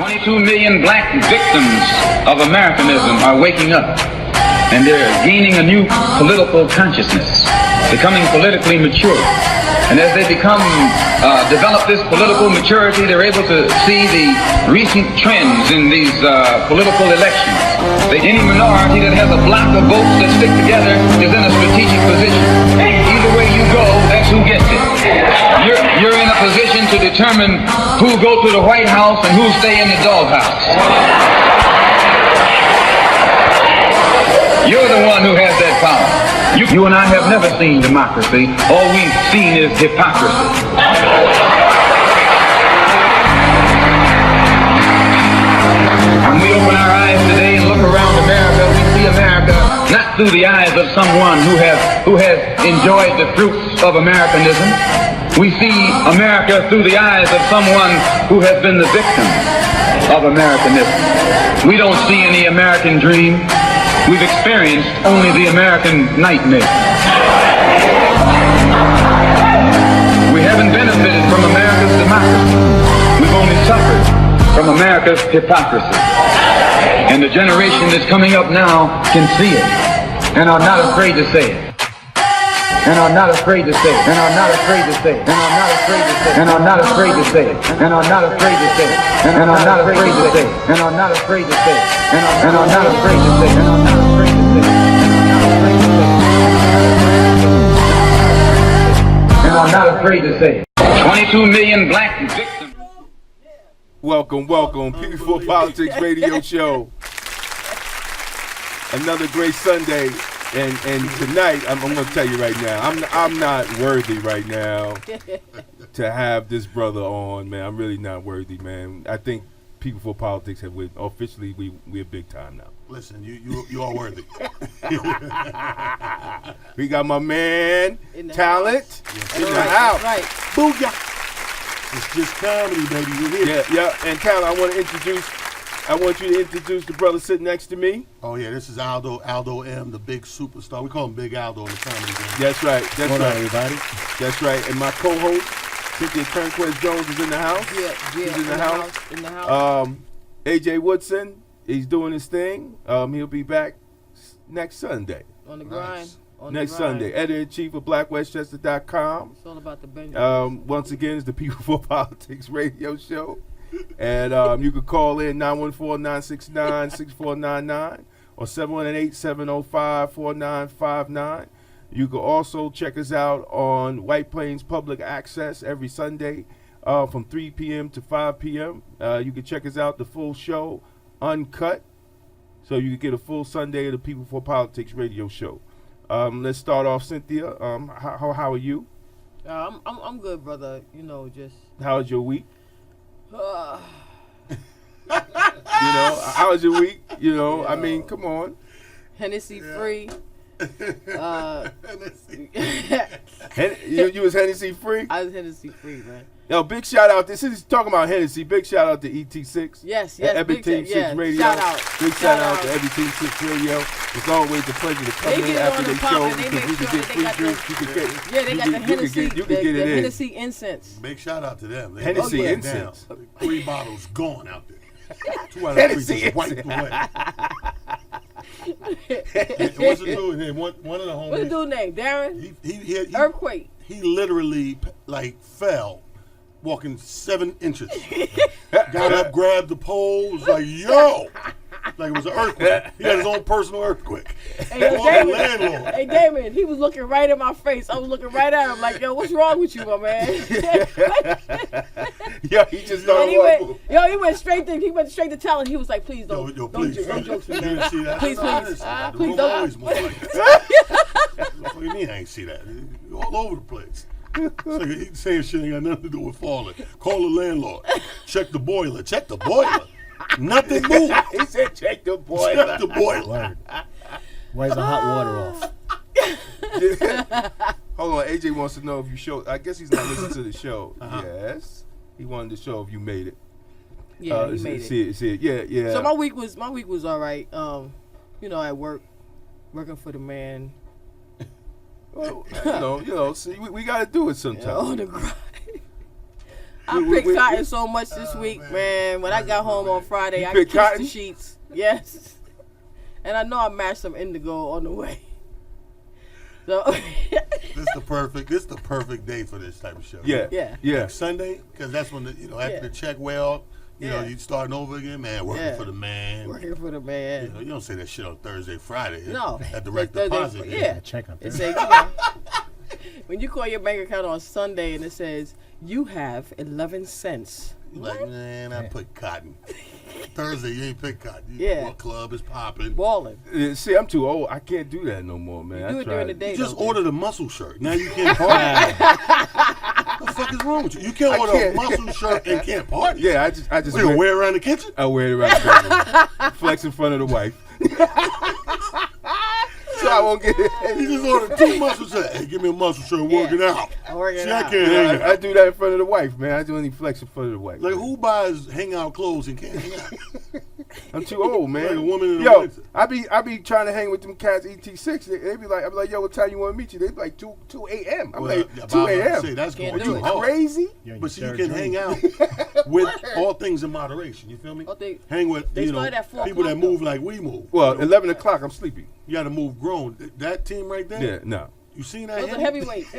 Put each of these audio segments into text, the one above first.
22 million black victims of Americanism are waking up, and they're gaining a new political consciousness, becoming politically mature. And as they develop this political maturity, they're able to see the recent trends in these political elections. Any minority that has a block of votes that stick together is in a strategic position. Either way you go, that's who gets it. You're in a position to determine who go to the White House and who stay in the doghouse. You're the one who has that power. You and I have never seen democracy. All we've seen is hypocrisy. When we open our eyes today and look around America, we see America not through the eyes of someone who has enjoyed the fruits of Americanism. We see America through the eyes of someone who has been the victim of Americanism. We don't see any American dream. We've experienced only the American nightmare. We haven't benefited from America's democracy. We've only suffered from America's hypocrisy. And the generation that's coming up now can see it and are not afraid to say it. And are not afraid to say it. And are not afraid to say it. And are not afraid to say it. And are not afraid to say it. And are not afraid to say it. And are not afraid to say it. And are not afraid to say it. And are not afraid to say it. And are not afraid to say it. And are not afraid to say it. 22 million black victims. Welcome, People for Politics Radio Show. Another great Sunday. And tonight, I'm going to tell you right now, I'm not worthy right now to have this brother on, man. I'm really not worthy, man. I think People for Politics have officially we're big time now. Listen, you are worthy. We got my man, Talent, in the house. Right. Booyah. It's just comedy, baby. We're here. Yeah. And Talent, I want you to introduce the brother sitting next to me. Oh yeah, this is Aldo M, the big superstar. We call him Big Aldo in the comedy game. That's right. What's on, everybody? That's right. And my co-host, Cynthia Turnquest Jones, is in the house. Yeah, he's in the house. AJ Woodson, he's doing his thing. He'll be back next Sunday. On the grind. Nice. Next Sunday. Editor-in-chief of BlackWestchester.com. It's all about the Benjamins. Once again, it's the People for Politics Radio Show. And you can call in 914-969-6499 or 718-705-4959. You can also check us out on White Plains Public Access every Sunday from 3 p.m. to 5 p.m. You can check us out, the full show, uncut. So you can get a full Sunday of the People for Politics Radio Show. Let's start off, Cynthia. How are you? I'm good, brother. You know, just... How was your week? How was your week? I mean, come on. Hennessy free. You was Hennessy free? I was Hennessy free, man. Yo, big shout out. This is talking about Hennessy. Big shout out to ET6. Yes. Every Team 6 Radio. Shout out. Big shout out to Every Team 6 Radio. It's always a pleasure to come in after they show because we can get free drinks. You can get they got the Hennessy. You can get it in. Hennessy incense. Big shout out to them. Hennessy incense. 3 bottles gone out there. 2 out of 3 just wiped away. What's the dude name? One of the homies. What's the dude name? Darren? He Earthquake. He literally fell walking 7 inches. Got up, grabbed the pole, was like, yo! Like it was an earthquake. He had his own personal earthquake. Hey, Damon, he was looking right at my face. I was looking right at him like, yo, what's wrong with you, my man? Yo, he just started he went straight to Talent. He was like, please don't joke with me. Please. Please don't. Always more like that. What do you mean I ain't see that? You're all over the place. It's like he's saying shit ain't got nothing to do with falling. Call the landlord. Check the boiler. Check the boiler. Nothing moved. He said check the boiler. Check the boiler. Why is the hot water off? Hold on, AJ wants to know if you showed. I guess he's not listening to the show. Yes, he wanted to show if you made it. Yeah, he made it. See it. Yeah. So my week was all right. At work, working for the man. Well, see, we got to do it sometimes. On the grind. I picked cotton so much this week, man. When I got home on Friday, I picked kissed cotton? the sheets. Yes. And I know I matched some indigo on the way. So This the perfect day for this type of show. Yeah. Yeah. Yeah. Sunday, because that's when after the check well, you starting over again, man. Working for the man. Working for the man. You don't say that shit on Thursday, Friday. No. At direct Thursday, deposit. yeah. Check on It Thursday. says, when you call your bank account on Sunday and it says you have 11 cents. Like, man, I put cotton. Thursday, you ain't pick cotton. What club is popping? Balling. See, I'm too old. I can't do that no more, man. You I do it tried. during the day. You just though, ordered a muscle shirt. Now you can't party. What the fuck is wrong with you? You can't order a muscle shirt and can't party. Yeah, I just What, you wear it around the kitchen? I wear it around the bedroom. Flex in front of the wife. So I won't get it. You just ordered 2 muscle shirts. Hey, give me a muscle shirt working out. I'm working See, out. I can't hang I out. do that in front of the wife, man. I do only flex in front of the wife. Like, who buys hangout clothes and can't hang out? I'm too old, man. Like a woman in a yo, winter. I be trying to hang with them cats. ET6. They be like, I'm like, yo, what time you want to meet you? They be like 2 a.m. I'm like 2 a.m. That's Can't going do too it. hard. Crazy? But see, you can hang out with all things in moderation. You feel me? Hang with they start at 4 people that o'clock, move like we move. Well, 11 o'clock, I'm sleepy. You got to move grown. That team right there. Yeah, no. You seen that? Those are Hennessy? heavyweights.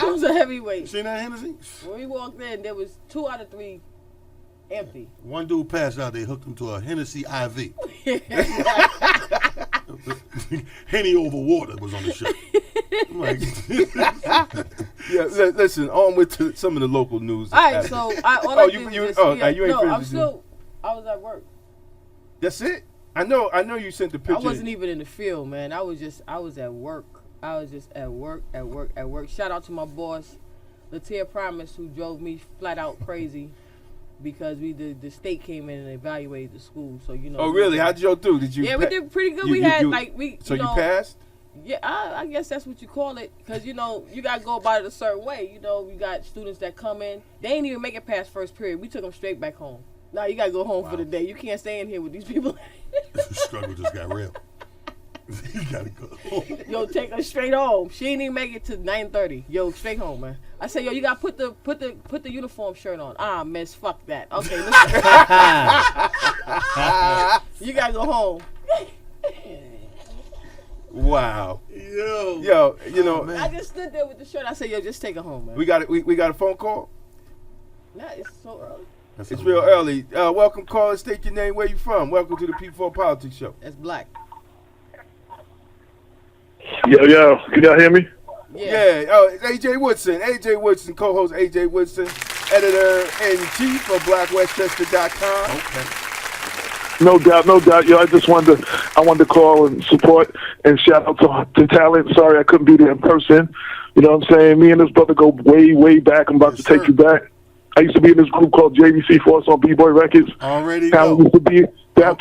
Those are You heavyweights. seen that Hennessy? When we walked in, there was 2 out of 3 empty. One dude passed out. They hooked him to a Hennessy IV. Henny over water was on the shirt. I'm like, Yeah, listen, on with some of the local news. All right, so all I did was just, you ain't no, finished I was at work. That's it? I know you sent the picture. I wasn't even in the field, man. I was at work. I was just at work. Shout out to my boss, Latia Promise, who drove me flat out crazy because the state came in and evaluated the school. So Oh, really? How'd you do? Did you? Yeah, we did pretty good. So you passed? Yeah, I guess that's what you call it, because you gotta go about it a certain way. You got students that come in, they ain't even make it past first period. We took them straight back home. Now you gotta go home for the day. You can't stay in here with these people. the struggle just got real. You gotta go home. Yo, take her straight home. She ain't even make it to 9:30. Yo, straight home, man. I said, yo, you gotta put the uniform shirt on. Ah, miss, fuck that. Okay, listen. You gotta go home. Wow. Yo, I just stood there with the shirt. I said, yo, just take her home, man. We got a phone call? Nah, it's so early. It's real early. Welcome, caller. State your name. Where you from? Welcome to the P4 Politics Show. That's Black. Yo, can y'all hear me? Yeah. Oh, it's AJ Woodson. AJ Woodson, co-host AJ Woodson, editor-in-chief of BlackWestchester.com. Okay. No doubt. Yo, I wanted to call and support and shout out to talent. Sorry I couldn't be there in person. You know what I'm saying? Me and this brother go way, way back. I'm about to take you back. I used to be in this group called JVC Force on B-Boy Records. Already Talent go. used to be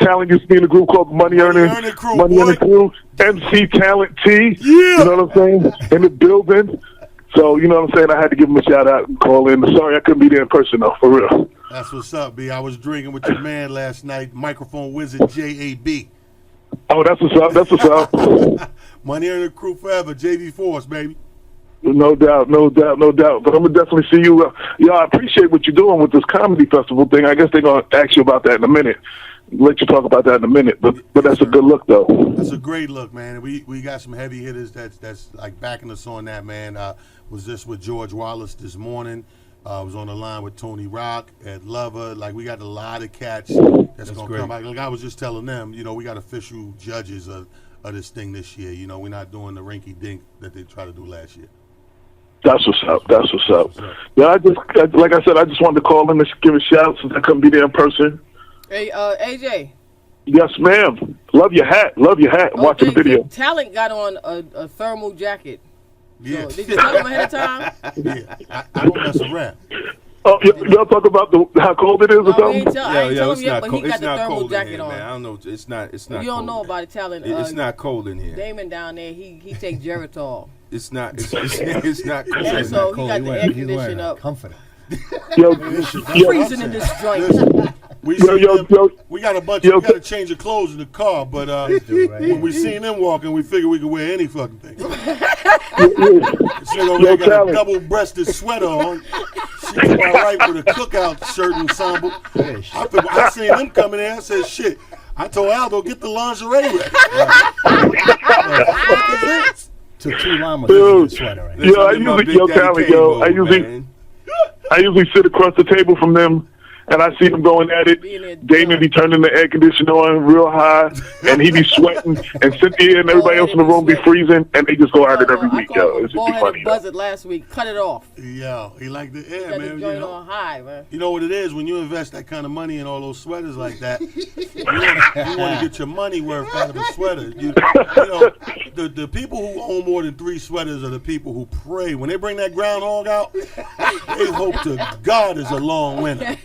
Talent used to be in a group called Money Earning Crew. MC Talent T. Yeah. You know what I'm saying? In the building. So, you know what I'm saying? I had to give him a shout out and call in. Sorry I couldn't be there in person, though, for real. That's what's up, B. I was drinking with your man last night, microphone wizard J.A.B. Oh, that's what's up. Money Earning Crew forever, JV Force, baby. No doubt. But I'm gonna definitely see you. I appreciate what you're doing with this comedy festival thing. I guess they're gonna ask you about that in a minute. Let you talk about that in a minute. But that's a good look, though. That's a great look, man. We got some heavy hitters that's like backing us on that, man. Was just with George Wallace this morning. Was on the line with Tony Rock at Lover. Like, we got a lot of cats that's gonna great. come back. Like I was just telling them, we got official judges of this thing this year. We're not doing the rinky dink that they tried to do last year. That's what's up. Yeah, I just wanted to call in and give a shout out since I couldn't be there in person. Hey, AJ. Yes, ma'am. Love your hat. I'm watching the video. Talent got on a thermal jacket. Yeah. So, did you tell him ahead of time? Yeah. I don't mess around. Oh, y'all talk about how cold it is or No, we something? ain't tell him It's yet, not but cold. he got It's the not thermal cold in jacket here, on. man. I don't know. It's not. You don't know about it, Talent. It's not cold in here. Damon down there, he take Geritol. It's not. It's not cold. And It's so not he got the air conditioning up. Comforter. Yo, Freezing in this joint. We got a bunch. We got to change the clothes in the car, but when we seen them walking, we figured we could wear any fucking thing. This nigga over there got a double-breasted sweater on. to my right with a cookout shirt ensemble. I seen them coming in. I said, shit. I told Aldo, get the lingerie ready. What the fuck is this? Took 2 llamas to get a sweater. Right? Yo, I Something about usually, Big yo, Daddy Callie, Kane yo, mode, I usually sit across the table from them, and I see them going at it. Being there Damon be turning the air conditioner on real high, and he be sweating, and Cynthia and everybody else in the room be freezing, and they just go at it every week, yo. It's just funny. Buzz it last week. Cut it off. Yeah, he like the air, Got man. the You joint know? on high, man. You know what it is when you invest that kind of money in all those sweaters like that. you want to get your money worth out of a sweater. You know, the people who own more than 3 sweaters are the people who pray. When they bring that groundhog out, they hope to God is a long winter.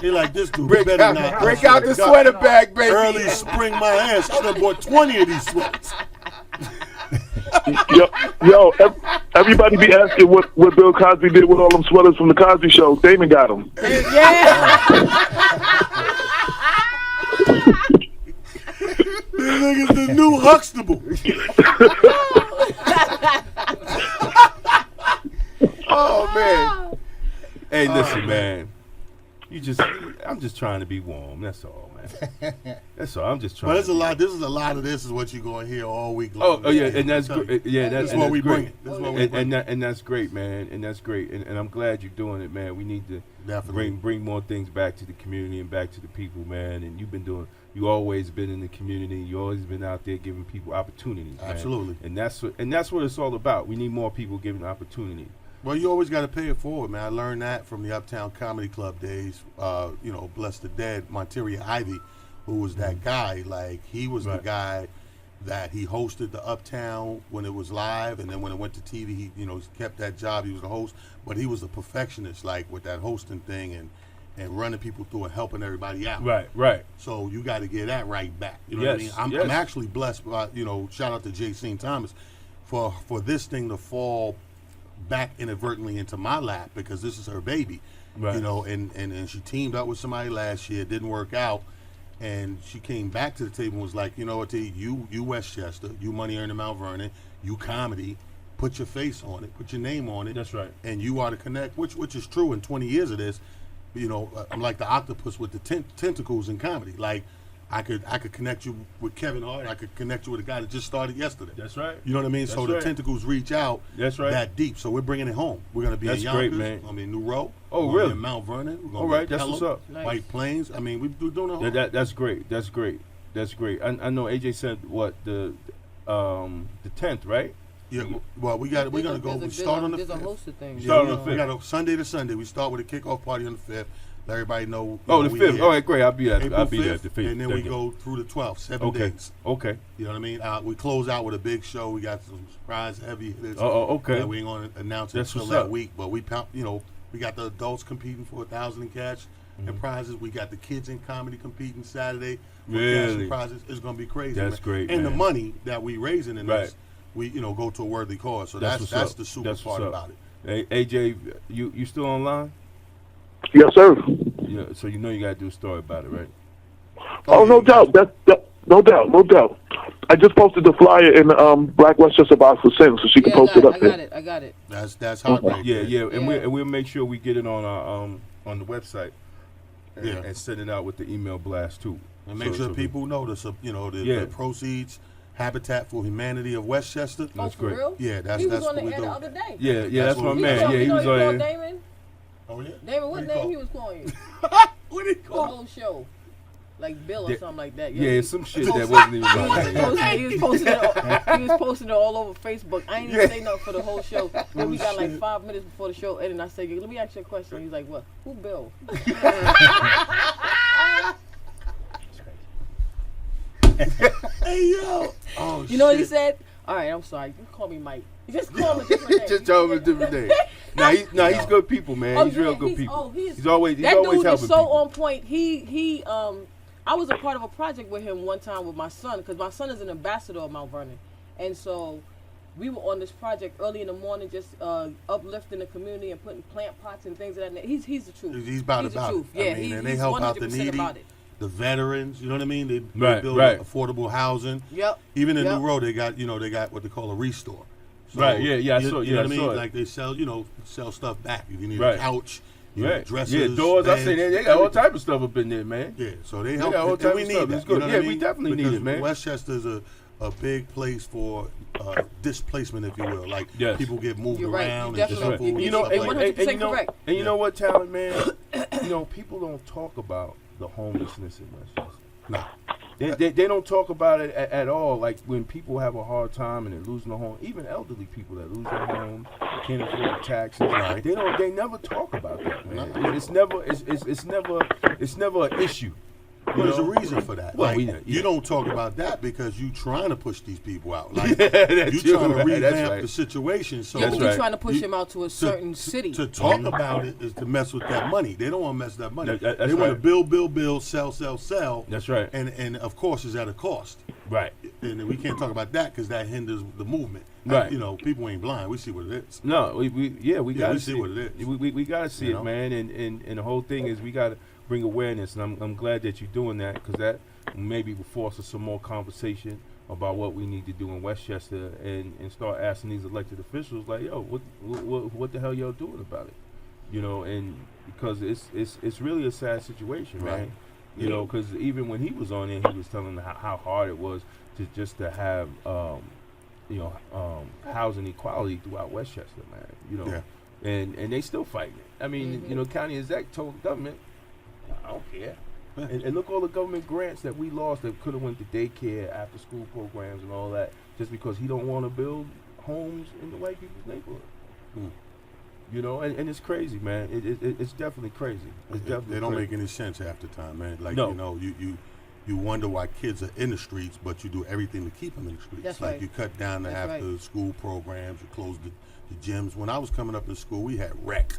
They like this dude Break better out, not. break I swear out to the God. sweater bag, baby. Early spring my ass. I done bought 20 of these sweaters. Everybody be asking what Bill Cosby did with all them sweaters from the Cosby Show. Damon got them. Yeah. This nigga's the new Huxtable. Oh man. Hey, listen, man. I'm just trying to be warm. That's all, man. That's all. I'm just trying. But there's to a be lot. This is what you're gonna hear all week long. Oh yeah, man. and that's I'm telling great. you. Yeah, That's and what that's we great. bring it. That's what we bring. And that's great, man. And that's great. And I'm glad you're doing it, man. We need to Definitely. bring more things back to the community and back to the people, man. And you always been in the community. You always been out there giving people opportunities. Man. Absolutely. And that's what it's all about. We need more people giving opportunity. Well, you always got to pay it forward, man. I learned that from the Uptown Comedy Club days. Bless the dead, Monteria Ivy, who was that guy. Like, he was the Right. guy that he hosted the Uptown when it was live, and then when it went to TV, he kept that job. He was the host, but he was a perfectionist, like with that hosting thing and running people through and helping everybody out. Right. So you got to get that right back. You know what I mean? Yes, I'm yes. actually blessed by, shout out to J. St. Thomas for this thing to fall back inadvertently into my lap because this is her baby. Right. And she teamed up with somebody last year, it didn't work out. And she came back to the table and was like, you know what, T, you Westchester, you money earning Mount Vernon, you comedy, put your face on it, put your name on it. That's right. And you are to connect, which is true in 20 years of this. I'm like the octopus with the tentacles in comedy. Like, I could connect you with Kevin Hart. I could connect you with a guy that just started yesterday. That's right. You know what I mean? So That's right. the tentacles reach out That's right. that deep. So we're bringing it home. We're going to be That's in Yonkers. great, man. We're going to be in New Row. Oh, we're gonna be really? in Mount Vernon. We're going All to right, be in that's what's Pelham, up. Nice. White Plains. I mean, we're doing a whole. That's great. That's great. I know AJ said what the 10th, right? Yeah, well, we're going to go. We start on the 5th. There's a host of things. Start Yeah, on the we 5th. got a Sunday to Sunday. We start with a kickoff party on the 5th. Let everybody know. Oh, the we 5th. here. All right, great. I'll be there. April I'll be there 5th, at the 5th. and then we go through the 12th, 7 Okay. days. Okay. You know what I mean? We close out with a big show. We got some surprise heavy hitters. Okay. That we ain't gonna announce it That's until what's that up. week. But we got the adults competing for $1,000 in cash and prizes. We got the kids in comedy competing Saturday for cash Really? and prizes. It's gonna be crazy. That's man. great, And the man. money that we raising in Right. this, we go to a worthy cause. So What's that's up. the super That's what's part up. about it. Hey, AJ, you still online? Yes, sir. Yeah. So you know you gotta do a story about it, right? Oh, no doubt. No doubt. I just posted the flyer in Black Westchester Box for Sin, so she can post it up there. I got it. That's heartbreaking. Yeah. And Yeah. we'll make sure we get it on our on the website. Yeah. And send it out with the email blast too. And make sure people know the proceeds, Habitat for Humanity of Westchester. That's For great. real? Yeah, that's He was what on the we air do. the other day. Yeah, that's my what we man. do. Yeah, he was on called there. Damon. Oh yeah. Damon, what What name he he was calling you? What did he The call? whole show. Like Bill or Yeah. something like that. Yeah, some shit that wasn't even my name. He was posting it all over Facebook. I ain't even say nothing for the whole show. Then we got like 5 minutes before the show ended, and I said, "Let me ask you a question." He's like, "What? Who Bill?" Hey yo. Oh You know what he shit. said? All right, I'm sorry. You call me Mike. You just call him a different name. Just tell him a different day. He's good people, man. Oh, He's yeah, real good he's- people. oh, he's- he's always That helping dude is so people. on point. I was a part of a project with him one time with my son because my son is an ambassador of Mount Vernon, and so we were on this project early in the morning, just uplifting the community and putting plant pots and things of that. He's the truth. He's about the it. truth. I Yeah, mean, and they he's help out the 100% needy, about it. the veterans. You know what I mean? They Right, build right. affordable housing. Yep. Even in Yep. New Road, they got what they call a restore. So, Right, yeah, I saw- you know what I I saw mean? it. Like they sell, sell stuff back. If you need Right. a couch, You know, Right. dressers, Yeah, doors. I say beds, they got all type of stuff up in there, man. Yeah, so they They help. got all And type we of need stuff. that. It's You good. know what Yeah, I mean? we definitely need Because it, man. Westchester is a big place for displacement, if you will. Like Yes. people get moved You're right. around You and definitely- shuffled and You know, stuff and, like and, that. and you 100% know, correct. and you know what, Talent, man? You know, people don't talk about the homelessness in Westchester. Nah. They don't talk about it at all. Like when people have a hard time and they're losing their home, even elderly people that lose their home, can't afford taxes. Right. They never talk about that, man. It's never an issue. But there's a reason for that. Well, Like, yeah. you don't talk about that because you trying to push these people out. Like That's you true, trying to right, that's revamp right. the situation. So Yeah, That's but you're right. trying to push You- him out to a certain city. To talk about it is to mess with that money. They don't want to mess with that money. That's they want right. to build, sell. That's right. And of course, it's at a cost. Right. And we can't talk about that because that hinders the movement. Right. You know, people ain't blind. We see what it is. No, we gotta we see see what it is. We gotta see You it, know? man. And the whole thing is we gotta bring awareness, and I'm glad that you're doing that because that maybe will force us some more conversation about what we need to do in Westchester and start asking these elected officials like, yo, what the hell y'all doing about it? You know, and because it's really a sad situation, Right. man. You know, because even when he was on there, he was telling how hard it was to have housing equality throughout Westchester, man. You know, Yeah. and they still fighting it. I mean, you know, county exec told the government, I don't care. Yeah. And look all the government grants that we lost that could have went to daycare, after school programs, and all that, just because he don't want to build homes in the white people's neighborhood. Mm. You know, and it's crazy, man. It's definitely crazy. It's definitely They don't crazy. make any sense half the time, man. Like No. you know, you wonder why kids are in the streets, but you do everything to keep them in the streets. That's like right. you cut down the That's after school programs, you close the gyms. When I was coming up in school, we had rec.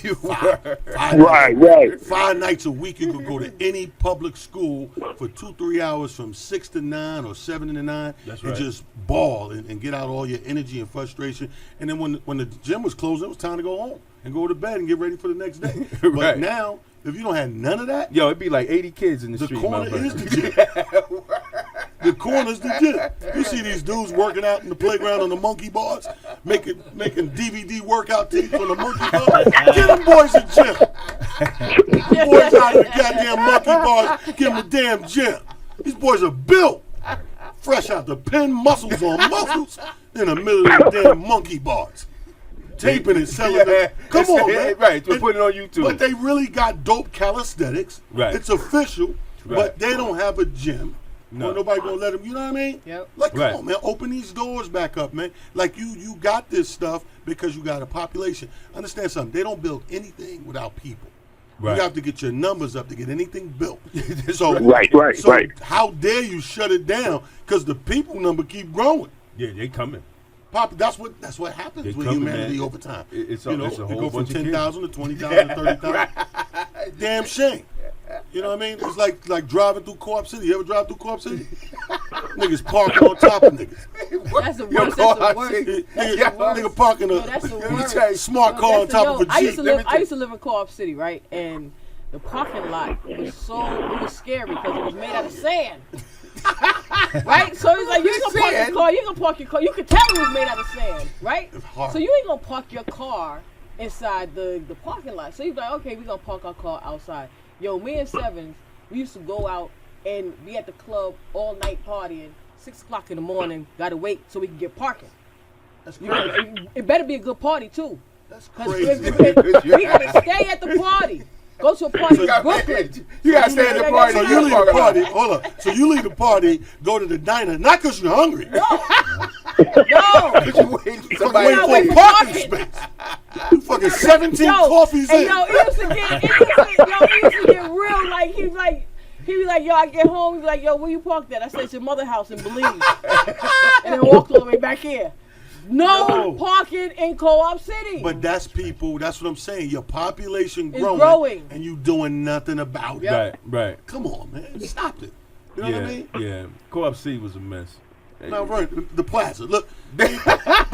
You Five Right. 5 nights a week, you could go to any public school for 2-3 hours from 6 to 9 or 7 to 9 That's and right. just ball and get out all your energy and frustration. And then when the gym was closing, it was time to go home and go to bed and get ready for the next day. Right. But now, if you don't have none of that, Yo, it'd be like 80 kids in the, the street. corner is motherfucker. the gym. The corner's the gym. You see these dudes working out in the playground on the monkey bars, making DVD workout tapes on the monkey bars. Get them boys a gym. Boys out in the goddamn monkey bars, give them a damn gym. These boys are built. Fresh out the pen, muscles on muscles, in the middle of the damn monkey bars. Taping and selling it. Come That's on, it, man. right, to And- put it on YouTube. But they really got dope calisthenics. Right. It's official, Right. but they don't have a gym. No. Or nobody gonna let them, you know what I mean? Yep. Like, come Right. on, man, open these doors back up, man. Like, you got this stuff because you got a population. Understand something, they don't build anything without people. Right. You have to get your numbers up to get anything built. So, Right. so Right. how dare you shut it down? Because the people number keep growing. Yeah, they coming. That's what happens They with coming, humanity man. over time. It's a- you know, it's a it whole go from bunch of kids. 10,000 to 20,000 to 30,000. Damn shame. You know what I mean? It's like driving through Co-op City. You ever drive through Co-op City? Niggas parking on top of niggas. That's the worst. That's the worst. Nigga parking Yo, that's the a worst. smart Yo, car on that's top yo, of a I Jeep. used to live in Co-op City, right? And the parking lot was it was scary because it was made out of sand. Right? So it's like you can park your car, you can tell it was made out of sand, right? hard. So you ain't gonna park your car inside the parking lot. So you're like, okay, we're gonna park our car outside. Yo, me and Sevens, we used to go out and be at the club all night partying, 6 o'clock in the morning, gotta wait so we can get parking. That's You know, crazy. it better be a good party too. That's 'Cause crazy. we gotta stay at the party. Go to a party in Brooklyn. You gotta stay at the party. So you leave the party. Hold up. So you leave the party, go to the diner, not because you're hungry. No, You waiting for somebody Wait not for waiting a for parking parking. space. You fucking 17 yo, coffees and in. yo, it used to get real. Like he be like, yo, I get home. He be like, yo, where you parked at? I said, it's your mother's house in Belize. And then walk all the way back here. No parking in Co-op City. But that's people. That's what I'm saying. Your population It's growing, growing. and you doing nothing about it. Yep. Right. Come on, man. Stop it. You know Yeah, what I mean? yeah. Co-op City was a mess. Now, right, the plaza. Look, they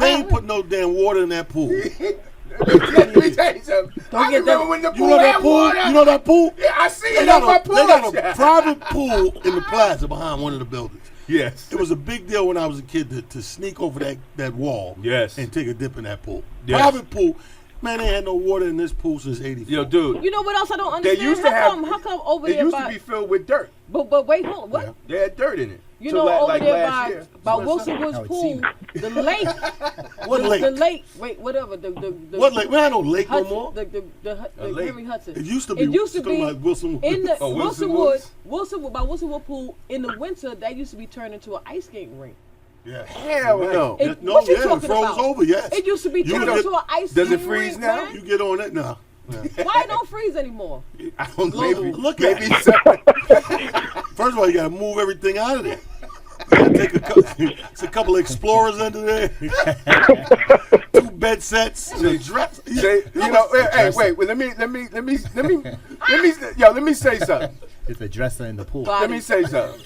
ain't put no damn water in that pool. Let me tell you something. I get remember that- when the You pool know that had pool? water. You know that pool? Yeah, I see They it on my got a porch. private pool in the plaza behind one of the buildings. Yes. It was a big deal when I was a kid to sneak over that wall Yes. and take a dip in that pool. Yes. Private pool. Man, they had no water in this pool since '84. Yo, dude. You know what else I don't They understand? used to have. How come over It there used by? to be filled with dirt. But wait, hold on. What? Yeah. They had dirt in it. You Till know, over like there last year. by What's Wilson up? Woods How it Pool, seemed. the lake. What lake? The lake. Wait, whatever. The What lake? Man, I know lake no Hudson, more. the lake. Henry Hudson. It used to be. It used to talking be about Wilson. in the Oh, Wilson Woods? Wood by Wilson Wood Pool in the winter. That used to be turned into an ice skating rink. Yeah. Hell no. It- No, what you yeah, it talking froze about? over. Yes. It used to be You turned get- into an ice Does it skating freeze rink, now? man. You get on that now. Yeah. Why it don't freeze anymore? I don't know. Maybe. Look at Maybe it. so. First of all, you gotta move everything out of there. You gotta take it's a couple of Explorers under there, 2 bed sets, and a dress. Say, you know, hey, wait. Let me say something. It's a dresser in the pool. Body. Let me say something.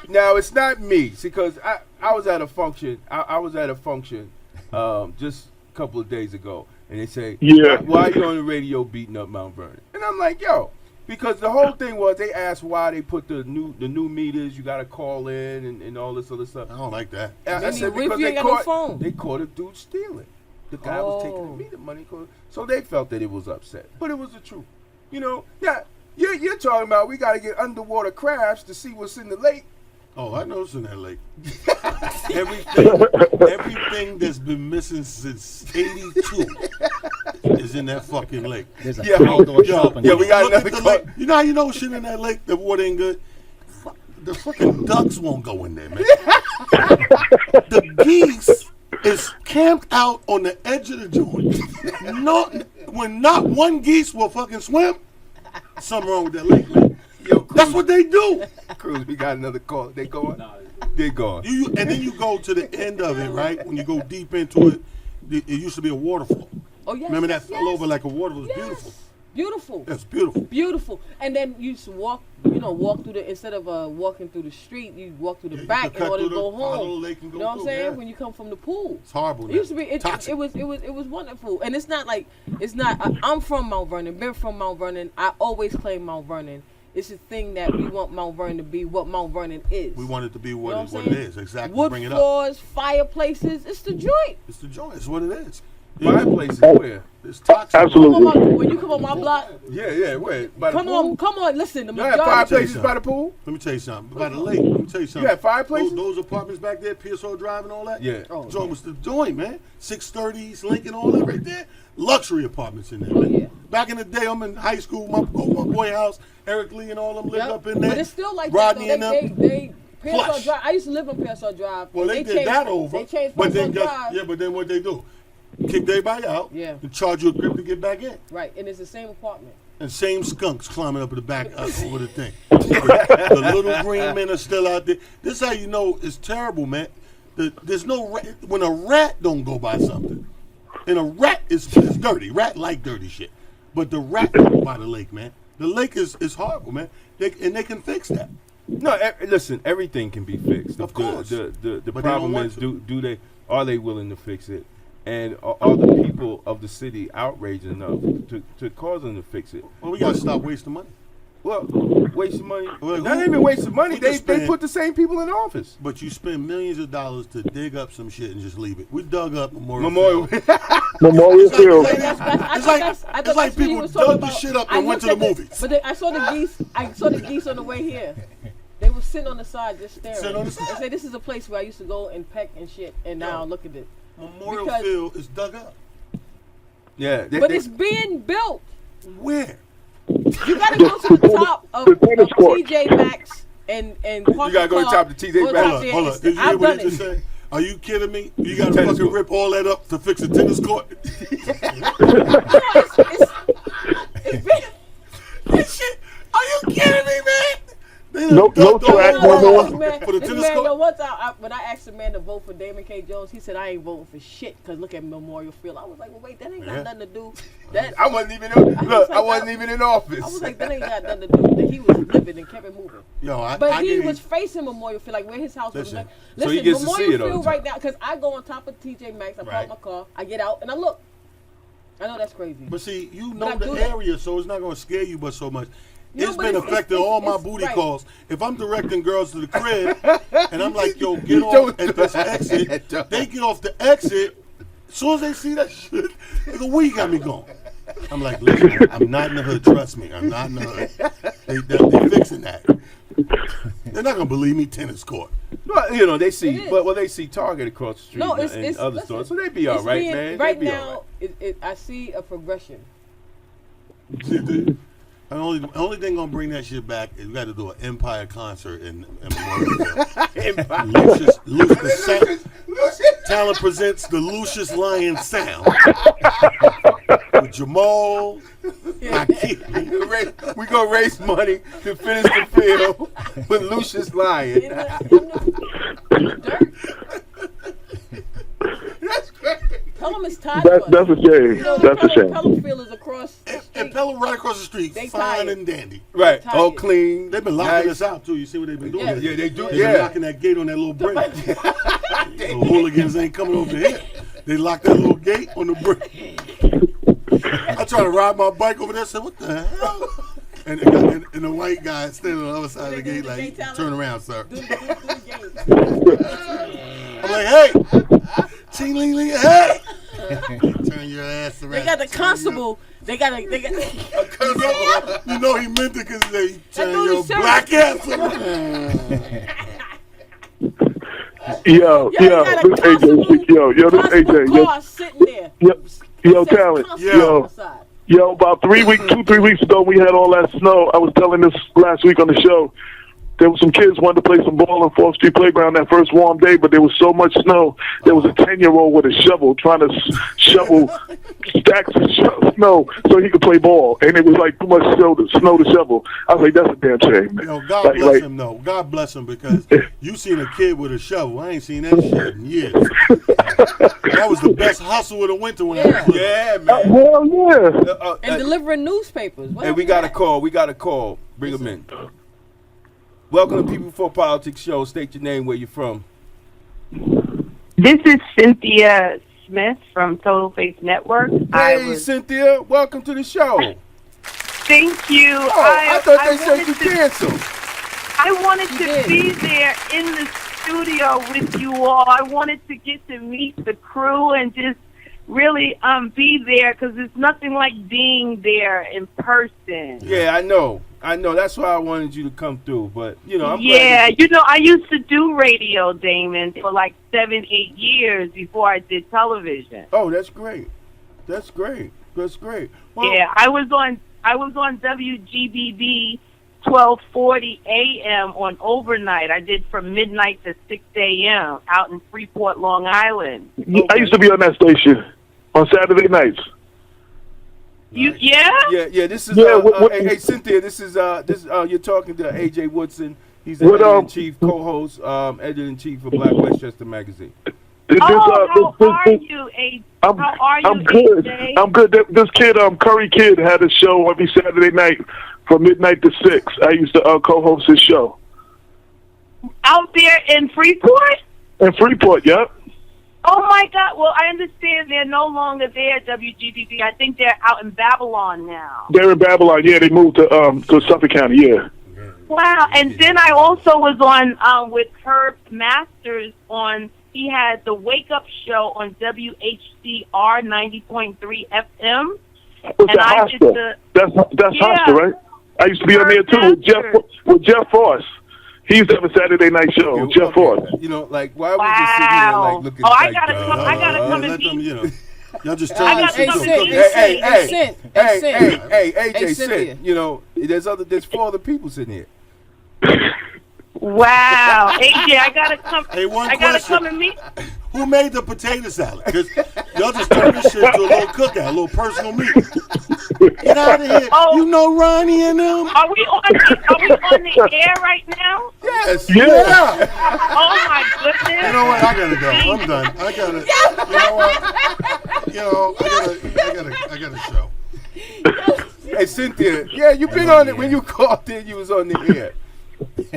Now it's not me, because I was at a function. I was at a function just a couple of days ago, and they say, Yeah. why are you on the radio beating up Mount Vernon? And I'm like, yo, because the whole thing was they asked why they put the new meters. You got to call in and all this other stuff. I don't like that. I Then said you because ain't they got no caught phone. they caught a dude stealing. The guy was taking Oh. the meter money, so they felt that it was upset, but it was the truth. You know, now you're talking about we got to get underwater crabs to see what's in the lake. Oh, I know it's in that lake. everything that's been missing since '82 is in that fucking lake. There's a Yeah. outdoor Yo, shopping. yeah, we got look another at the call. lake. You know how you know shit in that lake, the water ain't good? The fucking ducks won't go in there, man. The geese is camped out on the edge of the joint. No, when not one geese will fucking swim, something wrong with that lake, man. Yo, Cruz, That's what they do. Cruz, we got another call. They going? They gone. And then you go to the end of it, right? When you go deep into it, it used to be a waterfall. Oh yes. Remember that yes, fell over like a waterfall? It was yes. beautiful. Beautiful. That's beautiful. Beautiful. And then you just walk through the, instead of walking through the street, you walk through the you back could in cut order to through go the bottom of home. the lake and You go know what I'm through, saying? yeah. When you come from the pool. It's horrible. It used to be. Toxic. It was wonderful, and it's not like it's not. I'm from Mount Vernon. Been from Mount Vernon. I always claim Mount Vernon. It's a thing that we want Mount Vernon to be what Mount Vernon is. We want it to be You know what I'm it saying? is. Exactly. Wood Bring it up. floors, fireplaces. It's the joint. It's the joint. It's what it is. Fireplaces where? It's toxic. Absolutely. When you come on my block, Yeah, where? By the come pool? on. Listen, the You had majority. fireplaces by the pool? Let me tell you something. By the lake. Let me tell you something. You had fireplaces? Those apartments back there, PSO Drive and all that. Yeah. Oh, Joint was the joint, man. 630s, Lincoln, all that right there. Luxury apartments in there. Oh, man. yeah. Back in the day, I'm in high school. My boy house, Eric Lee and all them lived Yep. up in there. But it's still like Rodney that. and Though. them. They Pearsall Flush. Drive. I used to live on Pearsall Drive. Well, and they did changed, that over. They changed but then Pearsall guess, Drive. yeah, but then what they do? Kick everybody out. Yeah. And charge you a grip to get back in. Right, and it's the same apartment. And same skunks climbing up in the back over the thing. The little green men are still out there. This is how you know it's terrible, man. There's no when a rat don't go by something, and a rat is dirty. Rat like dirty shit, but the rat don't go by the lake, man. The lake is horrible, man. They can fix that. No, listen. Everything can be fixed. Of course. The But they problem don't want is, to. are they willing to fix it? And are the people of the city outraged enough to cause them to fix it? Well, we gotta stop wasting money. Well, wasting money. Well, Not who- even wasting money. who They just they spend- put the same people in office. But you spend millions of dollars to dig up some shit and just leave it. We dug up Memorial. Memorial. Field. Memorial It's like- Field. it's I like, thought it's that's like what he people was talking dug the about. shit up I and went to looked the at movies. But I saw the geese. I saw the geese on the way here. They were sitting on the side just staring. Sitting on the side. They say this is a place where I used to go and peck and shit. And now Yo. look at it. Memorial Because- Field is dug up. Yeah. But it's being built. Where? You gotta go to the top of tennis court. TJ Maxx and park You gotta go to the the car, top of TJ go Maxx. top there Hold and on. Did you hear I've what done he just it. said? Are you kidding me? You got to Tennis fucking court. rip all that up to fix a tennis court? This shit. Are you kidding me, man? They done No dug the track, whole no wall more. for the This tennis man, court. one time, when I asked the man to vote for Damon K. Jones, he said I ain't voting for shit because look at Memorial Field. I was like, well, wait, that ain't got Yeah. nothing to do. That I wasn't even in, look. I like, wasn't even in office. I was like, that ain't got nothing to do. That he was living and kept it moving. Yo, But I he gave was facing Memorial Field, like where his house was. Listen. So he gets to Memorial see it all the Field time. right now, because I go on top of TJ Maxx, I Right. park my car, I get out, and I look. I know that's crazy. But see, you But I know the do that. area, so it's not going to scare you but so much. No, It's but been it's- affecting it's- all my it's- booty right. calls. If I'm directing girls to the crib and I'm like, yo, get You off don't at do this that. exit, they get off the exit, As soon as they see that shit, they go, where you got me going? I'm like, listen, I'm not in the hood. Trust me, I'm not in the hood. They're fixing that. They're not gonna believe me. Tennis court. Well, you know, they see, It is. well, they see Target across the street No, and it's other listen, stores, so they be all it's right, being- man. Right they be now, all I see a progression. The only thing gonna bring that shit back is we got to do an Empire concert in Memorialville. Talent presents the Lucius Lion Sound with Jamal. right. We gonna raise money to finish the field with Lucius Lyon. Dirt. Pelham is tired of us. That's a shame. You know, That's a shame. Pelham field is across the And street. Pelham right across the street, They fine tired. and dandy. Right, Tired. all clean. They've been locking nice. us out too. You see what they've been doing? Yeah. Yeah, they do. They've been Yeah, locking that gate on that little brick. The hooligans ain't coming over here. They locked that little gate on the brick. I try to ride my bike over there. I said, "What the hell?" And the white guy standing on the other side of the gate, like, "Turn around, sir." I'm like, "Hey, ching ling ling, hey, turn your ass around." They got the constable. They got. You know he meant it because they turn dude your is serious. black ass around. Yo, Yo, this AJ, yo, this AJ, car sitting there. yo, talent, Yo. yo, about 3 weeks ago, we had all that snow. I was telling this last week on the show. There were some kids wanted to play some ball on 4th Street Playground that first warm day, but there was so much snow. There was a 10-year-old with a shovel trying to shovel stacks of snow so he could play ball, and it was like too much snow to shovel. I was like, that's a damn shame. Yo, God bless him, though. God bless him, because you seen a kid with a shovel. I ain't seen that shit in years. That was the best hustle of the winter when I was little. yeah, man. Hell yeah. And delivering newspapers. What Hey, we happened got to a that? call. We got a call. Bring them in. Welcome to People Before Politics Show. State your name, where you're from. This is Cynthia Smith from Total Face Network. Hey, Cynthia. Welcome to the show. Thank you. Oh, I thought they said wanted you to- canceled. I wanted You to did. be there in the studio with you all. I wanted to get to meet the crew and just really be there, because there's nothing like being there in person. Yeah, I know. That's why I wanted you to come through. But, you know, I'm Yeah, glad. you know, I used to do radio, Damon, for like 7-8 years before I did television. Oh, that's great. That's great. Well, Yeah, I was on WGBB 1240 AM on overnight. I did from midnight to 6 AM out in Freeport, Long Island. I used to be on that station on Saturday nights. Yeah? Yeah. This is Yeah, what- hey, Cynthia. This is you're talking to AJ Woodson. He's the What, editor-in-chief, co-host, editor-in-chief of Black Westchester Magazine. How are you, AJ? I'm, How are you, I'm good. AJ? I'm good. This kid, Curry Kid, had a show every Saturday night from midnight to 6. I used to co-host his show Out there in Freeport? in Freeport. Yep. Oh, my God. Well, I understand they're no longer there at WGBB. I think they're out in Babylon now. They're in Babylon. Yeah, they moved to Suffolk County. Yeah. Wow. And then I also was on with Herb Masters on, he had the Wake Up Show on WHCR 90.3 FM. What's And that, I did Hoster? That's Yeah. Hoster, right? I used to be on there too with Jeff Force. He used to have a Saturday night show with Jeff Force. You know, like why would you sit here and like look at? Oh, I like, gotta come. I gotta come and let them, meet. you know. Y'all just I tell got us to to come cook. and meet. Hey, AJ, Hey, sit. Cynthia. You know, there's 4 other people sitting here. Wow, AJ, I gotta come. Hey, one I gotta question. come and meet. Who made the potato salad? Because y'all just turned this shit into a little cookout, a little personal meeting. Get out of here. Oh. You know Ronnie and them? Are we on the air right now? Yes. Yeah. Oh my goodness! You know what? I gotta go. I'm done. I gotta. You know what? You know, I got a show. Hey, Cynthia. Yeah, you've been on it when you called in. You was on the air.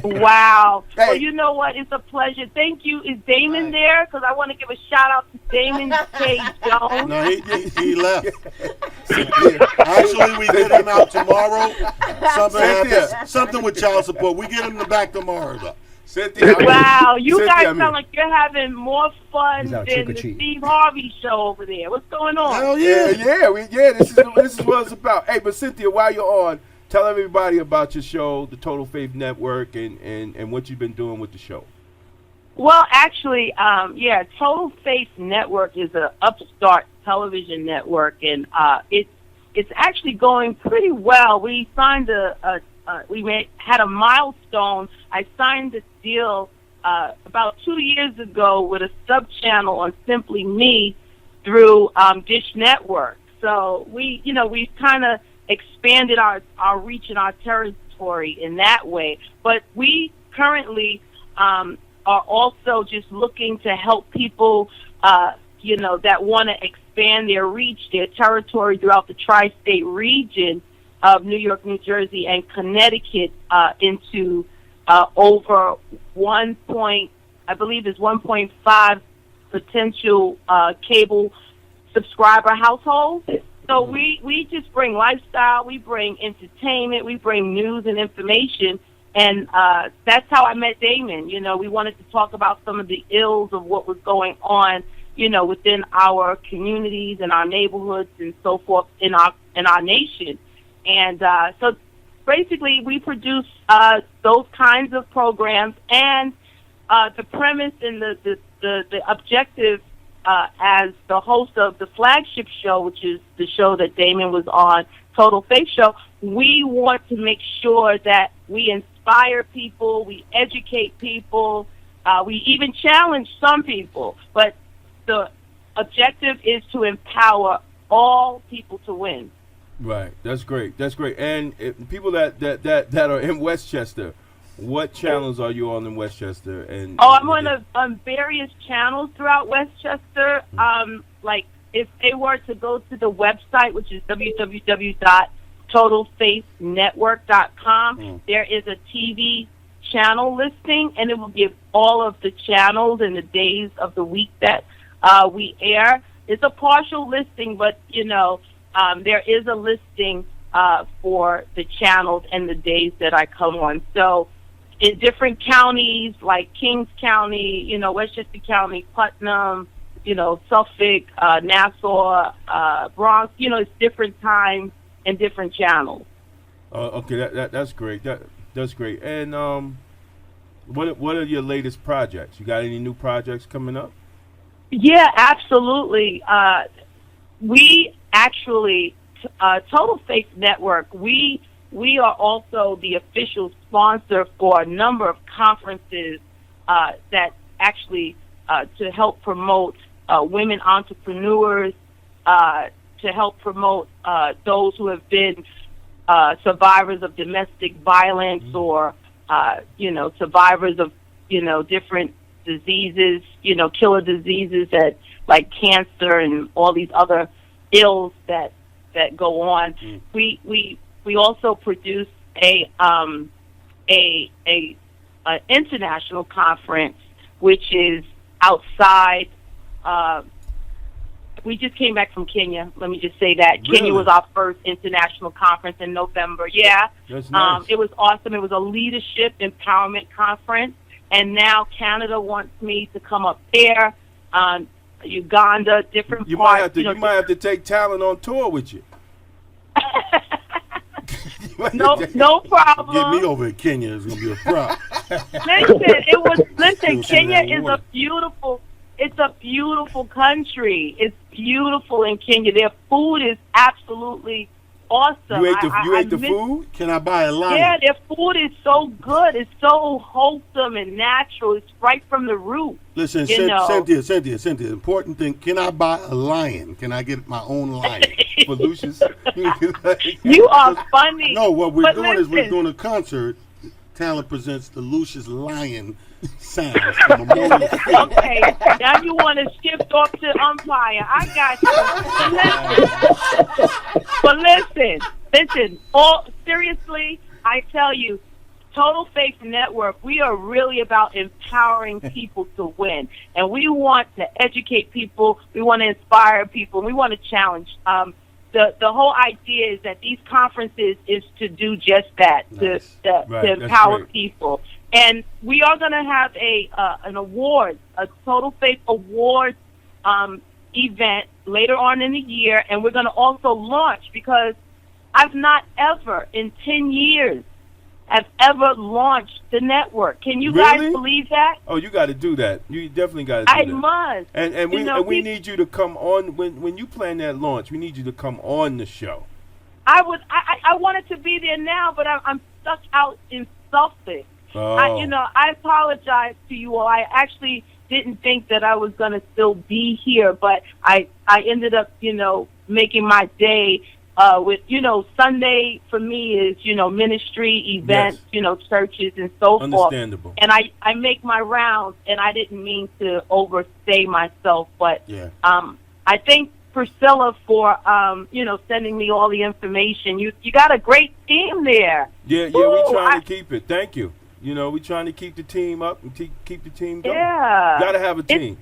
Wow. Hey. Well, you know what? It's a pleasure. Thank you. Is Damon there? Because I want to give a shout out to Damon K. Jones. No, he left. Actually, we get him out tomorrow. Something happens. Something with child support. We get him back tomorrow, though. Cynthia. Wow, you Cynthia, guys I mean- sound like you're having more fun He's out than the trick-or-treating. Steve Harvey show over there. What's going on? Hell Yeah, yeah. this is what it's about. Hey, but Cynthia, while you're on, tell everybody about your show, the Total Faith Network, and what you've been doing with the show. Well, actually, Total Faith Network is a upstart television network, and it's actually going pretty well. We signed had a milestone. I signed this deal about 2 years ago with a sub channel on Simply Me through Dish Network. So we've kind of expanded our reach and our territory in that way. But we currently are also just looking to help people, that want to expand their reach, their territory throughout the tri-state region of New York, New Jersey, and Connecticut into over 1.5 potential cable subscriber households. So we just bring lifestyle, we bring entertainment, we bring news and information, and that's how I met Damon. We wanted to talk about some of the ills of what was going on, within our communities and our neighborhoods and so forth in our nation. And so basically we produce those kinds of programs, and the premise and the objective as the host of the flagship show, which is the show that Damon was on, Total Faith Show, we want to make sure that we inspire people, we educate people, we even challenge some people, but the objective is to empower all people to win. Right, that's great. And people that are in Westchester, what channels are you on in Westchester? I'm on various channels throughout Westchester. Like if they were to go to the website, which is www.totalfaithnetwork.com, there is a TV channel listing, and it will give all of the channels and the days of the week that we air. It's a partial listing, but there is a listing for the channels and the days that I come on. So in different counties like Kings County, Westchester County, Putnam, Suffolk, Nassau, Bronx, it's different times and different channels. Okay, that's great. That's great. And what are your latest projects? You got any new projects coming up? Yeah, absolutely. We actually, Total Faith Network, we are also the official sponsor for a number of conferences that actually to help promote women entrepreneurs, to help promote those who have been survivors of domestic violence or, survivors of, different diseases, killer diseases that like cancer and all these other ills that go on. We also produce a international conference, which is outside. We just came back from Kenya. Let me just say that. Really? Kenya was our first international conference in November. Yeah. That's nice. It was awesome. It was a leadership empowerment conference. And now Canada wants me to come up there, Uganda, different You parts. might have to take talent on tour with you. No problem. Get me over in Kenya is gonna be a problem. Listen, Still Kenya sending is water. it's a beautiful country. It's beautiful in Kenya. Their food is absolutely awesome. You ate the food? Can I buy a lion? Yeah, their food is so good. It's so wholesome and natural. It's right from the root. Listen, Cynthia, important thing. Can I buy a lion? Can I get my own lion? For Lucius? You are funny. No, what we're But doing is we're listen. doing a concert. Talent presents the Lucius Lion sounds. from Memorial Field. Okay, now you want to shift off to umpire. I got you. But listen. Seriously, I tell you, Total Faith Network, we are really about empowering people to win. And we want to educate people. We want to inspire people. We want to challenge. The whole idea is that these conferences is to do just that, Nice. to Right, that's empower great. people. And we are going to have an award, a Total Faith Award event later on in the year, and we're going to also launch, because I've not ever in 10 years have ever launched the network. Can you Really? guys believe that? Oh, you got to do that. You definitely got to do I that. must. And we You know, we need you to come on when you plan that launch. We need you to come on the show. I wanted to be there now, but I'm stuck out in Suffolk. Oh. I apologize to you all. I actually didn't think that I was going to still be here, but I ended up, making my day with, Sunday for me is, ministry, events, Yes. churches and so forth. Understandable. And I make my rounds, and I didn't mean to overstay myself, but Yeah. I think Priscilla for, sending me all the information. You got a great team there. Yeah, Ooh, we're trying to keep it. Thank you. We're trying to keep the team up and keep the team going. Yeah. Got to have a team.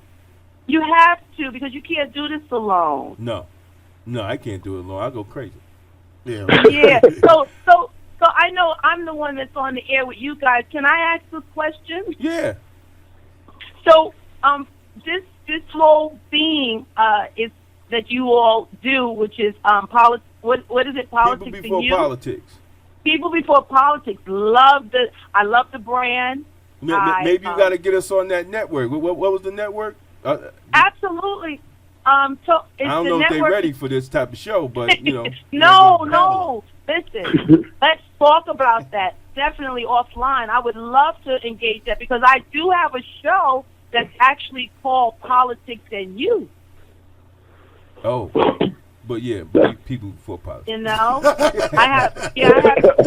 You have to, because you can't do this alone. No, I can't do it alone. I go crazy. Yeah. Yeah. So I know I'm the one that's on the air with you guys. Can I ask a question? Yeah. So, this whole theme is that you all do, which is what is it? Politics People before and you? politics. People before politics. I love the brand. Maybe you got to get us on that network. What was the network? Absolutely. So I don't know if they're ready for this type of show, but No. Listen, let's talk about that. Definitely offline. I would love to engage that, because I do have a show that's actually called Politics and You. Oh, but people before politics. I have. I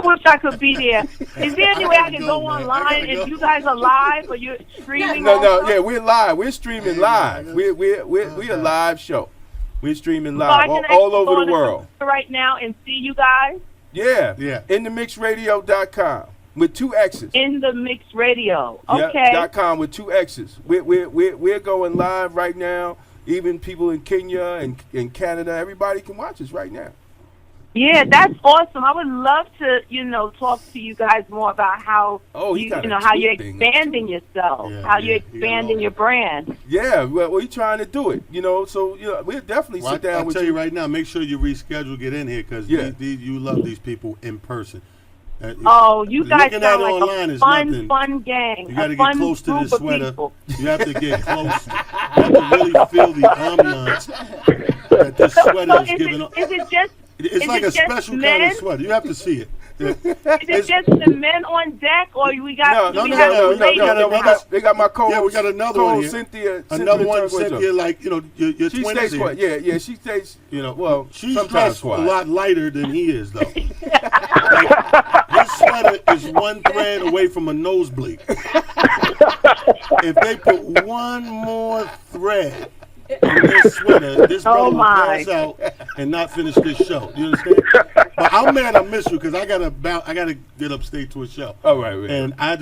wish I could be there. Is there any way I can go online if you guys are live or you're streaming? No, we're live. We're streaming live. We're a live show. We're streaming live all over the world right now and see you guys. Yeah. Yeah. InTheMixRadio.com with 2 X's. In the Mix Radio. Yep, Okay. .com with 2 X's. We're going live right now. Even people in Kenya and in Canada, everybody can watch us right now. Yeah, that's awesome. I would love to, talk to you guys more about how how you're expanding yourself, how you're expanding your brand. Yeah, well, we're trying to do it. So we'll definitely sit down I'll with tell you right now. Make sure you reschedule, get in here, because you love these people in person. You guys Looking sound at it like online a is fun, nothing. fun gang. You got to a get fun close to group this of sweater. people. You have to get close. You have to really feel the ambiance that this sweater is giving up. It's like a special kind of sweater. You have to see it. Is it just the men on deck, or we got? No. They got my co. Yeah, we got another one here. Cynthia. Another one, Cynthia, like your She twin stays is quiet. here. Yeah, she stays. Well, She's sometimes dressed quiet. a lot lighter than he is, though. This sweater is one thread away from a nosebleed. If they put one more thread in this sweater, this brother will pass out and not finish this show. You understand? But I'm mad I missed you, because I gotta get upstate to a show. All right, And I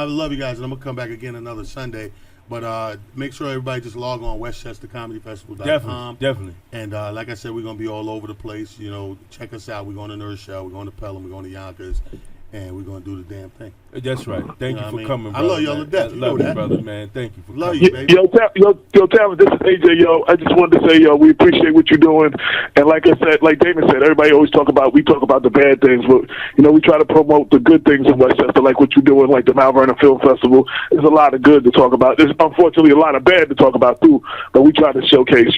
love you guys, and I'm gonna come back again another Sunday. But make sure everybody just log on WestchesterComedyFestival.com. Definitely. And like I said, we're going to be all over the place. Check us out. We're going to Nurse Shell. We're going to Pelham. We're going to Yonkers. And we're going to do the damn thing. That's right. Thank you for coming, I brother. love y'all to death. I You love know you, that. brother, man. Thank you for Love coming. you, baby. Yo, Talent, this is AJ, yo. I just wanted to say, yo, we appreciate what you're doing. And like I said, like Damon said, everybody always we talk about the bad things, but, we try to promote the good things in Westchester, like what you're doing, like the Mount Vernon Film Festival. There's a lot of good to talk about. There's unfortunately a lot of bad to talk about, too, but we try to showcase,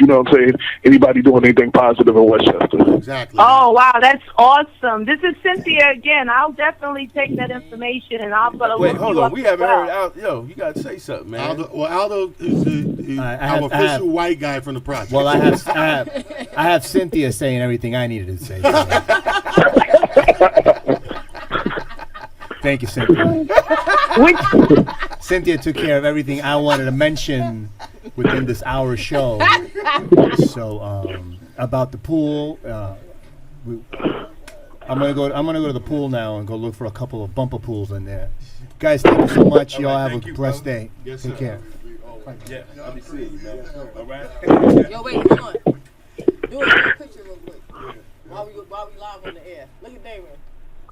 anybody doing anything positive in Westchester. Exactly. Oh, wow, that's awesome. This is Cynthia again. I'll definitely take that information, and I'm going to Wait, look hold you on. up We as haven't well. heard Aldo. Yo, you got to say something, man. Aldo is our official white guy from the project. Well, I have Cynthia saying everything I needed to say. Thank you, Cynthia. Cynthia took care of everything I wanted to mention within this hour show. So about the pool, I'm gonna go to the pool now and go look for a couple of bumper pools in there. Guys, thank you so much. Y'all have a blessed day. Yes, Take sir. care. Yeah, I'll be seeing you, man. All right? Yo, wait, hold on. Do a picture real quick. While we live on the air. Look at Damon.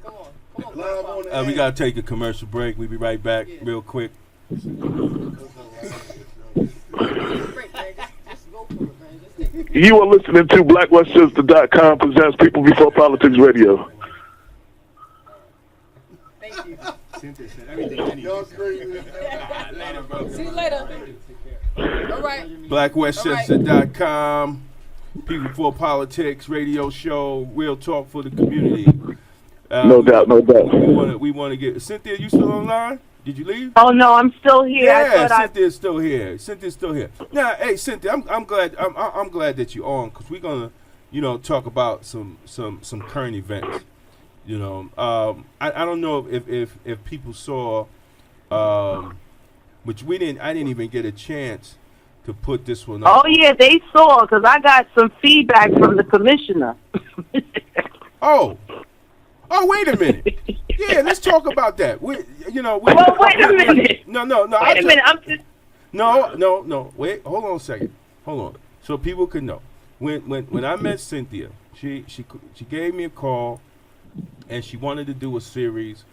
Come on. Come on, Live on Grandpa. the We air. gotta take a commercial break. We'll be right back real quick. Break, man. Just go for it, man. Just take it. You are listening to BlackWestchester.com presents People Before Politics Radio. Thank you. Cynthia said everything I need Y'all to say. crazy. See you later. All right. BlackWestchester.com, People for Politics radio show, real talk for the community. No doubt, no doubt. We want to get Cynthia. You still online? Did you leave? Oh no, I'm still here. I Yeah, thought I Cynthia's still here. Cynthia's still here. Now, hey, Cynthia, I'm glad. I'm glad that you're on because we're gonna, talk about some current events. I don't know if people saw, which we didn't. I didn't even get a chance to put this one up. Oh yeah, they saw because I got some feedback from the commissioner. Oh, wait a minute. Yeah, let's talk about that. Well, wait a minute. No. Wait a minute. I'm just. No. Wait, hold on a second. Hold on. So people can know. When I met Cynthia, she gave me a call, and she wanted to do a series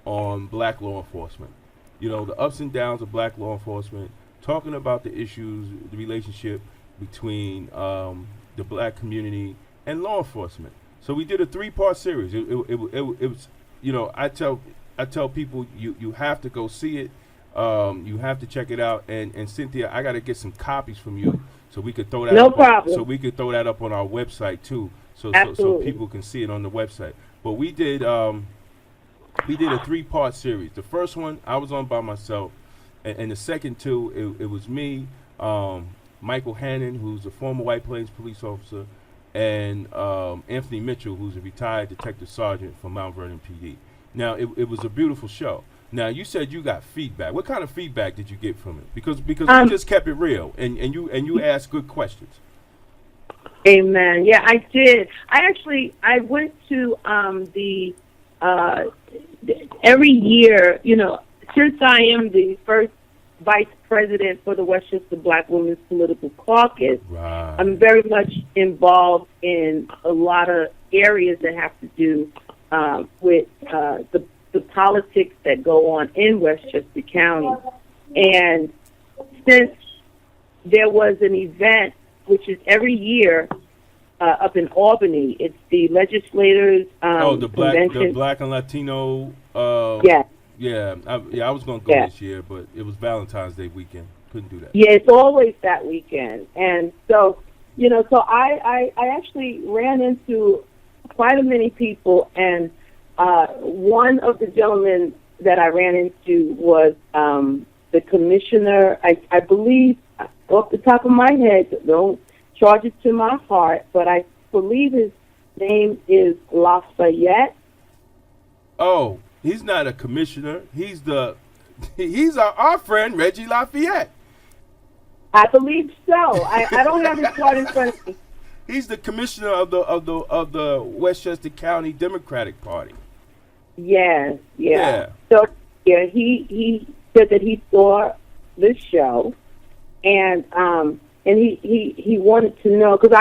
on black law enforcement. The ups and downs of black law enforcement, talking about the issues, the relationship between the black community and law enforcement. So we did a 3-part series. It was, I tell people you have to go see it. You have to check it out. And Cynthia, I got to get some copies from you so we could throw that. No up problem. So we could throw that up on our website too, so Absolutely. people can see it on the website. But we did a 3-part series. The first one I was on by myself, and the second two it was me, Michael Hannon, who's a former White Plains police officer, and Anthony Mitchell, who's a retired detective sergeant from Mount Vernon PD. Now, it was a beautiful show. Now, you said you got feedback. What kind of feedback did you get from it? Because we just kept it real, and you asked good questions. Amen. Yeah, I did. I went to every year, since I am the first vice president for the Westchester Black Women's Political Caucus, Right. I'm very much involved in a lot of areas that have to do with the politics that go on in Westchester County. And since there was an event, which is every year up in Albany, it's the legislators The convention. black and Latino. Yeah. Yeah, I was gonna go Yeah. this year, but it was Valentine's Day weekend. Couldn't do that. Yeah, it's always that weekend. And so, so I actually ran into quite a many people, and one of the gentlemen that I ran into was the commissioner. I believe, off the top of my head, don't charge it to my heart, but I believe his name is Lafayette. Oh, he's not a commissioner. He's our friend Reggie Lafayette. I believe so. I don't have his card in front of me. He's the commissioner of the Westchester County Democratic Party. Yeah. Yeah. So yeah, he said that he saw this show, and he wanted to know, because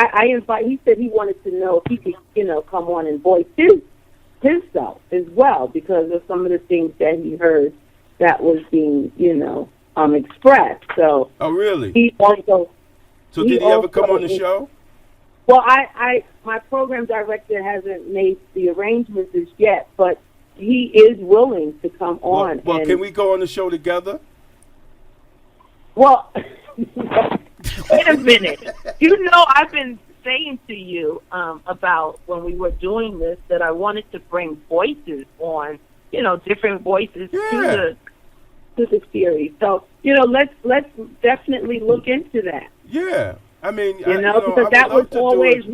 he said he wanted to know if he could come on and voice himself as well, because of some of the things that he heard that was being expressed. So Oh, really? he also. So did he ever come on the show? Well, my program director hasn't made the arrangements as yet, but he is willing to come on. Well, and, can we go on the show together? Well, wait a minute. I've been saying to you about when we were doing this that I wanted to bring voices on, different voices to the series. So, let's definitely look into that. Yeah. I mean, Because that was always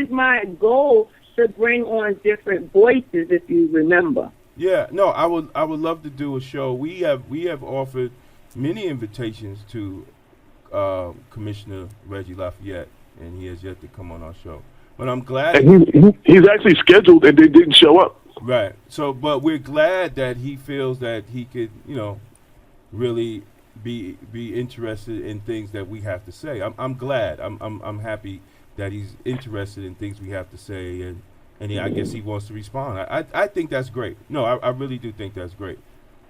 my goal, to bring on different voices, if you remember. Yeah, no, I would love to do a show. We have offered many invitations to Commissioner Reggie Lafayette, and he has yet to come on our show. But I'm glad. And he's actually scheduled and they didn't show up. Right. So, but we're glad that he feels that he could, really be interested in things that we have to say. I'm glad. I'm happy that he's interested in things we have to say, and and I guess he wants to respond. I think that's great. No, I really do think that's great.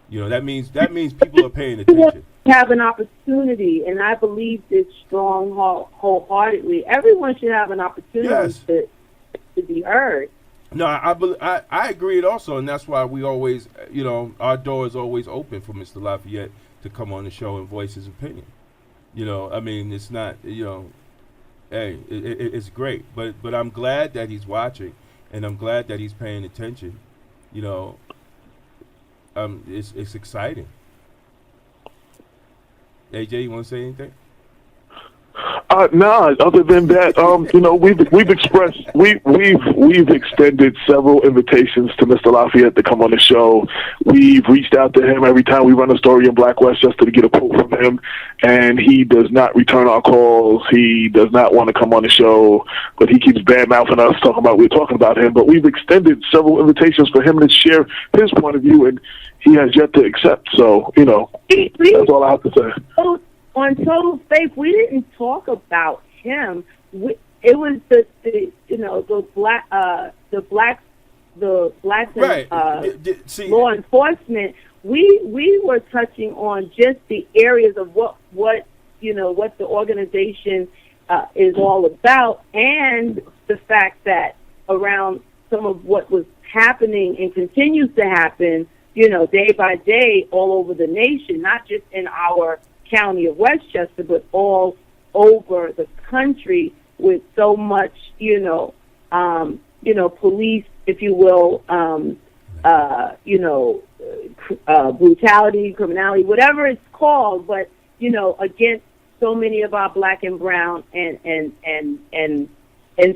You know, that means people are paying attention. Have an opportunity, and I believe this wholeheartedly. Everyone should have an opportunity Yes. to be heard. No, I agree it also, and that's why we always, you know, our door is always open for Mr. Lafayette to come on the show and voice his opinion. You know, I mean, it's not, you know, hey, it's great, but I'm glad that he's watching, and I'm glad that he's paying attention. You know, it's exciting. AJ, you want to say anything? No, other than that, you know, we've extended several invitations to Mr. Lafayette to come on the show. We've reached out to him every time we run a story in Black Westchester to get a quote from him, and he does not return our calls. He does not want to come on the show, but he keeps bad-mouthing us, we're talking about him. But we've extended several invitations for him to share his point of view, and he has yet to accept. So, you know, that's all I have to say. On Total Faith, we didn't talk about him. It was the blacks and See, law enforcement. We were touching on just the areas of what the organization is all about, and the fact that around some of what was happening and continues to happen, you know, day by day all over the nation, not just in our county of Westchester, but all over the country, with so much, police, if you will, brutality, criminality, whatever it's called, but, you know, against so many of our black and brown and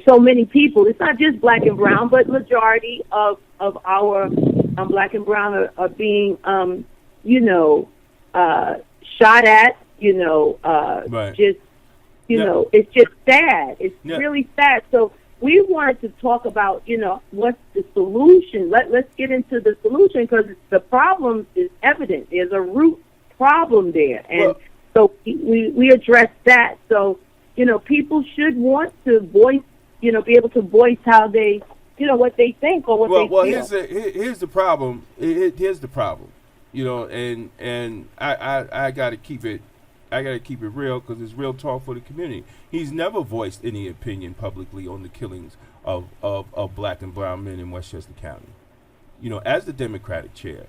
so many people. It's not just black and brown, but majority of our black and brown are being, shot at, Right. just, it's just sad. It's really sad. So we wanted to talk about, what's the solution. Let's get into the solution, because the problem is evident. There's a root problem there. And so we address that. So, people should want to voice, be able to voice how they, what they think or what they feel. Here's the problem. Here's the problem. And I gotta keep it real, because it's real talk for the community. He's never voiced any opinion publicly on the killings of black and brown men in Westchester County. As the Democratic chair,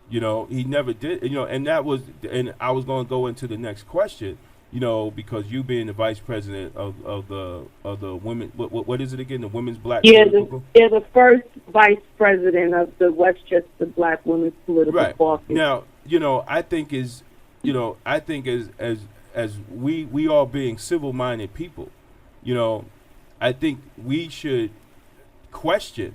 he never did. And I was going to go into the next question. Because you being the vice president of the women, what is it again? The Women's Black. Yeah, they're the first vice president of the Westchester Black Women's Political Caucus. Now, I think as we all being civil-minded people, I think we should question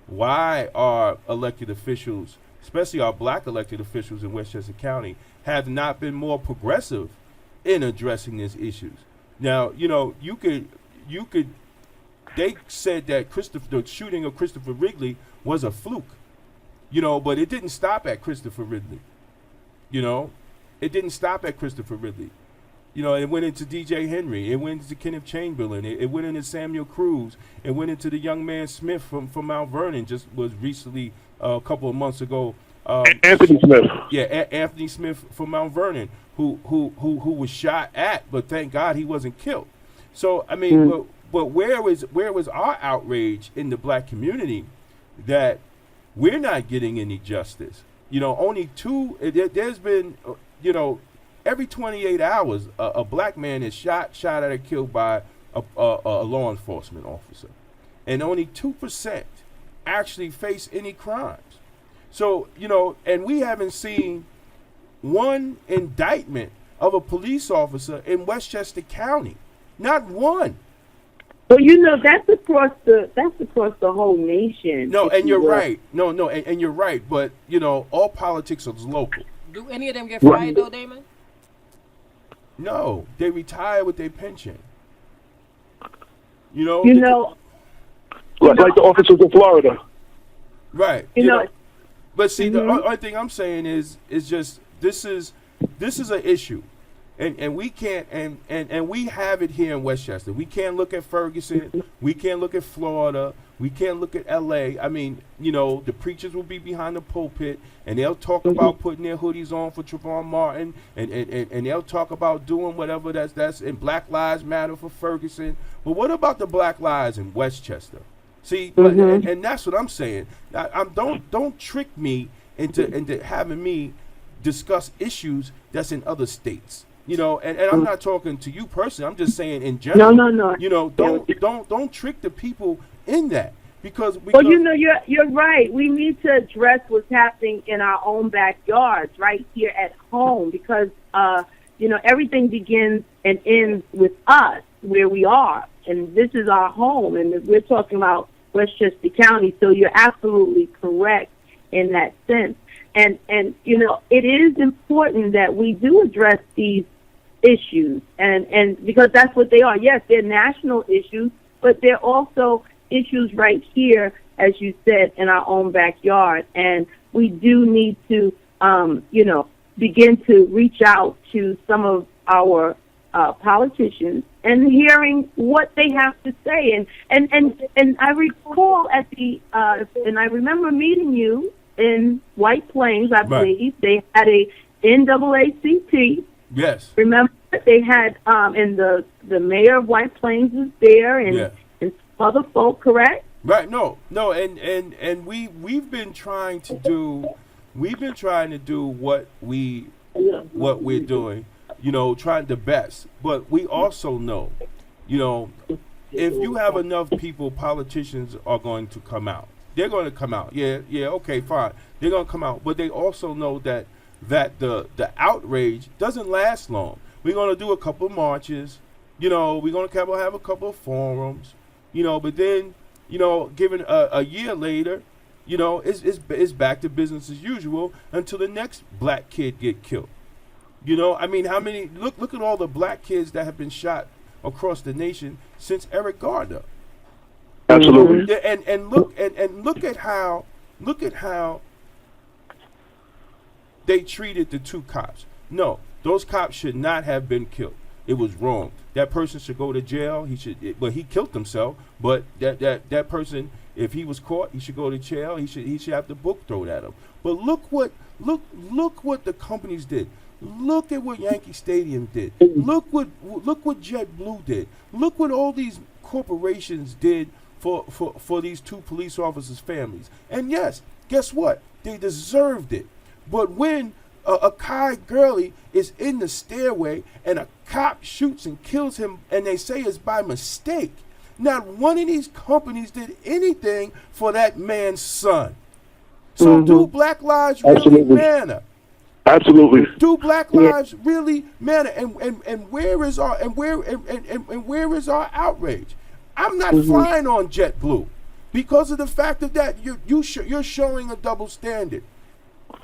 why our elected officials, especially our black elected officials in Westchester County, have not been more progressive in addressing these issues. Now, you could. They said that the shooting of Christopher Wrigley was a fluke, but it didn't stop at Christopher Wrigley. It didn't stop at Christopher Wrigley. It went into DJ Henry. It went into Kenneth Chamberlain. It went into Samuel Cruz. It went into the young man Smith from Mount Vernon. Just was recently a couple of months ago. Anthony Smith. Yeah, Anthony Smith from Mount Vernon, who was shot at, but thank God he wasn't killed. So I mean, but where was our outrage in the black community that we're not getting any justice? Only two. There's been, every 28 hours, a black man is shot at or killed by a law enforcement officer, and only 2% actually face any crimes. So, and we haven't seen one indictment of a police officer in Westchester County. Not one. Well, that's across the whole nation. No, and you're right. No, and you're right. But, all politics is local. Do any of them get fired, though, Damon? No, they retire with their pension. Like the officers in Florida. Right. But see, the only thing I'm saying is just this is an issue, and we can't and we have it here in Westchester. We can't look at Ferguson. We can't look at Florida. We can't look at L.A. I mean, you know, the preachers will be behind the pulpit, and they'll talk about putting their hoodies on for Trayvon Martin, and they'll talk about doing whatever that's in Black Lives Matter for Ferguson. But what about the Black Lives in Westchester? See, and that's what I'm saying. Don't trick me into having me discuss issues that's in other states. You know, and I'm not talking to you personally. I'm just saying in general. No. You know, don't trick the people in that because Well, you know, you're right. We need to address what's happening in our own backyards, right here at home, because you know, everything begins and ends with us, where we are, and this is our home, and we're talking about Westchester County. So you're absolutely correct in that sense, and you know, it is important that we do address these issues, and because that's what they are. Yes, they're national issues, but they're also issues right here, as you said, in our own backyard. And we do need to, you know, begin to reach out to some of our politicians and hearing what they have to say. And I recall at the and I remember meeting you in White Plains. I believe they had a NAACP. Yes. Remember, they had, and the mayor of White Plains was there, and some other folk, correct? Right. No, and we've been trying to do what we're doing, you know, trying the best. But we also know, you know, if you have enough people, politicians are going to come out. They're going to come out. Yeah, okay, fine. They're going to come out. But they also know that the outrage doesn't last long. We're going to do a couple of marches, you know, we're going to have a couple of forums, you know, but then, you know, given a year later, you know, it's back to business as usual until the next black kid get killed. You know, I mean, how many, look at all the black kids that have been shot across the nation since Eric Garner. Absolutely. And look at how they treated the two cops. No, those cops should not have been killed. It was wrong. That person should go to jail. He killed himself. But that person, if he was caught, he should go to jail. He should have the book thrown at him. But look what the companies did. Look at what Yankee Stadium did. Look what JetBlue did. Look what all these corporations did for these two police officers' families. And yes, guess what? They deserved it. But when a Kai Gurley is in the stairway and a cop shoots and kills him and they say it's by mistake, not one of these companies did anything for that man's son. So do Black Lives really matter? Absolutely. Do Black Lives really matter? And where is our where is our outrage? I'm not flying on JetBlue because of the fact of that you're showing a double standard.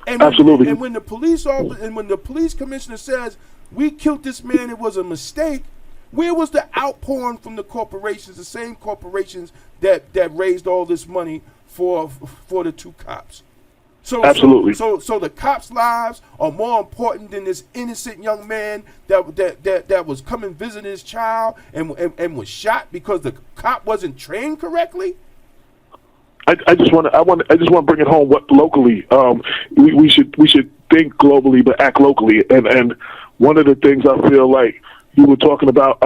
And Absolutely. And when the police officer and when the police commissioner says we killed this man, it was a mistake. Where was the outpouring from the corporations, the same corporations that raised all this money for the two cops? Absolutely. So the cops' lives are more important than this innocent young man that was coming visiting his child and was shot because the cop wasn't trained correctly. I just want to bring it home. What locally, we should think globally but act locally. And one of the things I feel like you were talking about,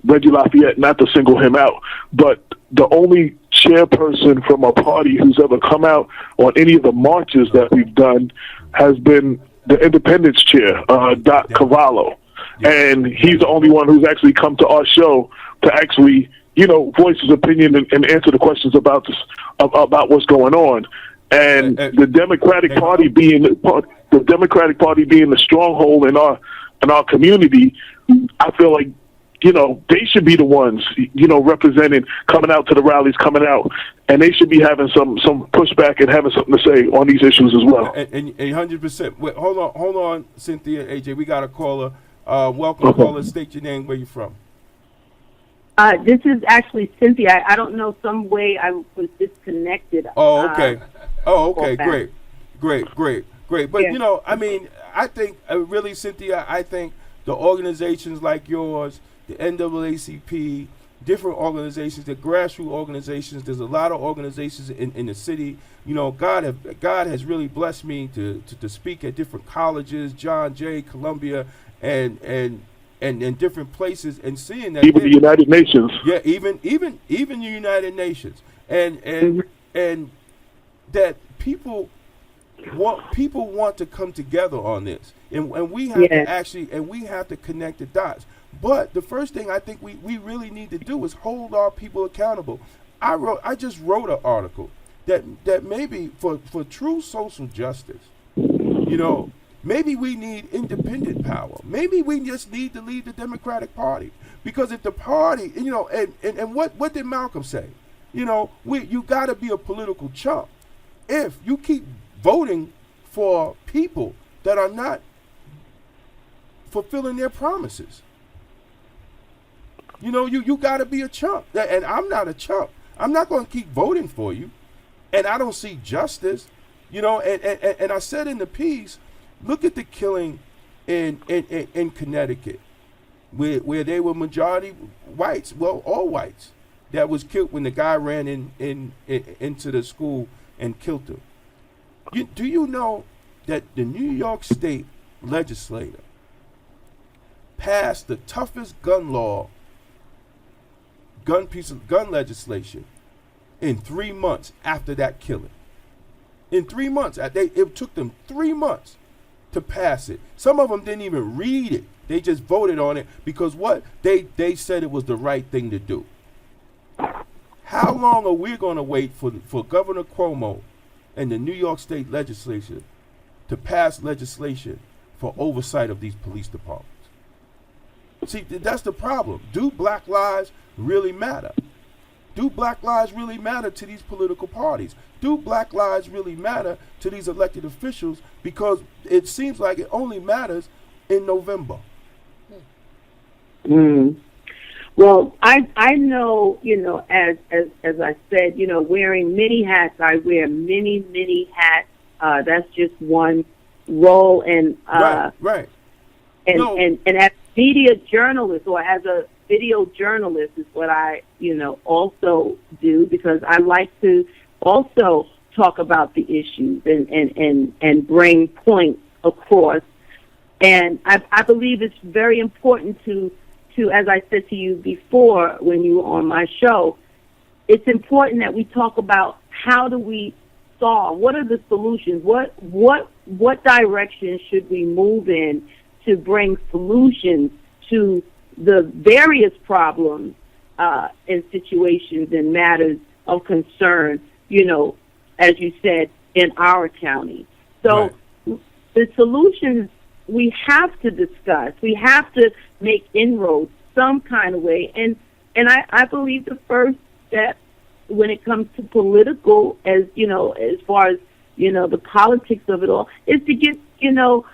Reggie Lafayette, not to single him out, but the only chairperson from a party who's ever come out on any of the marches that we've done has been the Independence chair, Doc Cavallo. And he's the only one who's actually come to our show to actually, you know, voice his opinion and answer the questions about this, about what's going on. And the Democratic Party being the stronghold in our community, I feel like, you know, they should be the ones, you know, representing, coming out to the rallies, coming out, and they should be having some pushback and having something to say on these issues as well. And 100%. Wait, hold on, Cynthia, AJ, we got a caller. Welcome, caller. State your name, where you from. This is actually Cynthia. I don't know, some way I was disconnected. Oh, okay. Great. But, you know, I mean, I think, really, Cynthia, I think the organizations like yours, the NAACP, different organizations, the grassroots organizations. There's a lot of organizations in the city. You know, God has really blessed me to speak at different colleges, John Jay, Columbia, and different places, and seeing that Even the United Nations. yeah, even the United Nations, and that people want to come together on this, and we have to connect the dots. But the first thing I think we really need to do is hold our people accountable. I just wrote an article that maybe for true social justice, you know, maybe we need independent power. Maybe we just need to leave the Democratic Party, because if the party, you know, and what did Malcolm say? You know, you got to be a political chump if you keep voting for people that are not fulfilling their promises. You know, you got to be a chump, and I'm not a chump. I'm not going to keep voting for you, and I don't see justice. You know, and I said in the piece, look at the killing in Connecticut, where they were majority whites, well, all whites, that was killed when the guy ran into the school and killed him. Do you know that the New York State legislature passed the toughest gun legislation in 3 months after that killing? In 3 months, it took them 3 months to pass it. Some of them didn't even read it. They just voted on it because they said it was the right thing to do. How long are we going to wait for Governor Cuomo and the New York State legislature to pass legislation for oversight of these police departments? See, that's the problem. Do black lives really matter? Do black lives really matter to these political parties? Do black lives really matter to these elected officials? Because it seems like it only matters in November. Well, I know, you know, as I said, you know, wearing many hats, I wear many hats. That's just one role, and right. And as media journalist or as a video journalist is what I, you know, also do, because I like to also talk about the issues and bring points across. And I believe it's very important to, as I said to you before when you were on my show, it's important that we talk about how do we solve, what are the solutions, what direction should we move in to bring solutions to the various problems and situations and matters of concern, you know, as you said, in our county. So the solutions we have to discuss. We have to make inroads some kind of way. And I believe the first step when it comes to political, as you know, as far as, you know, the politics of it all, is to get, the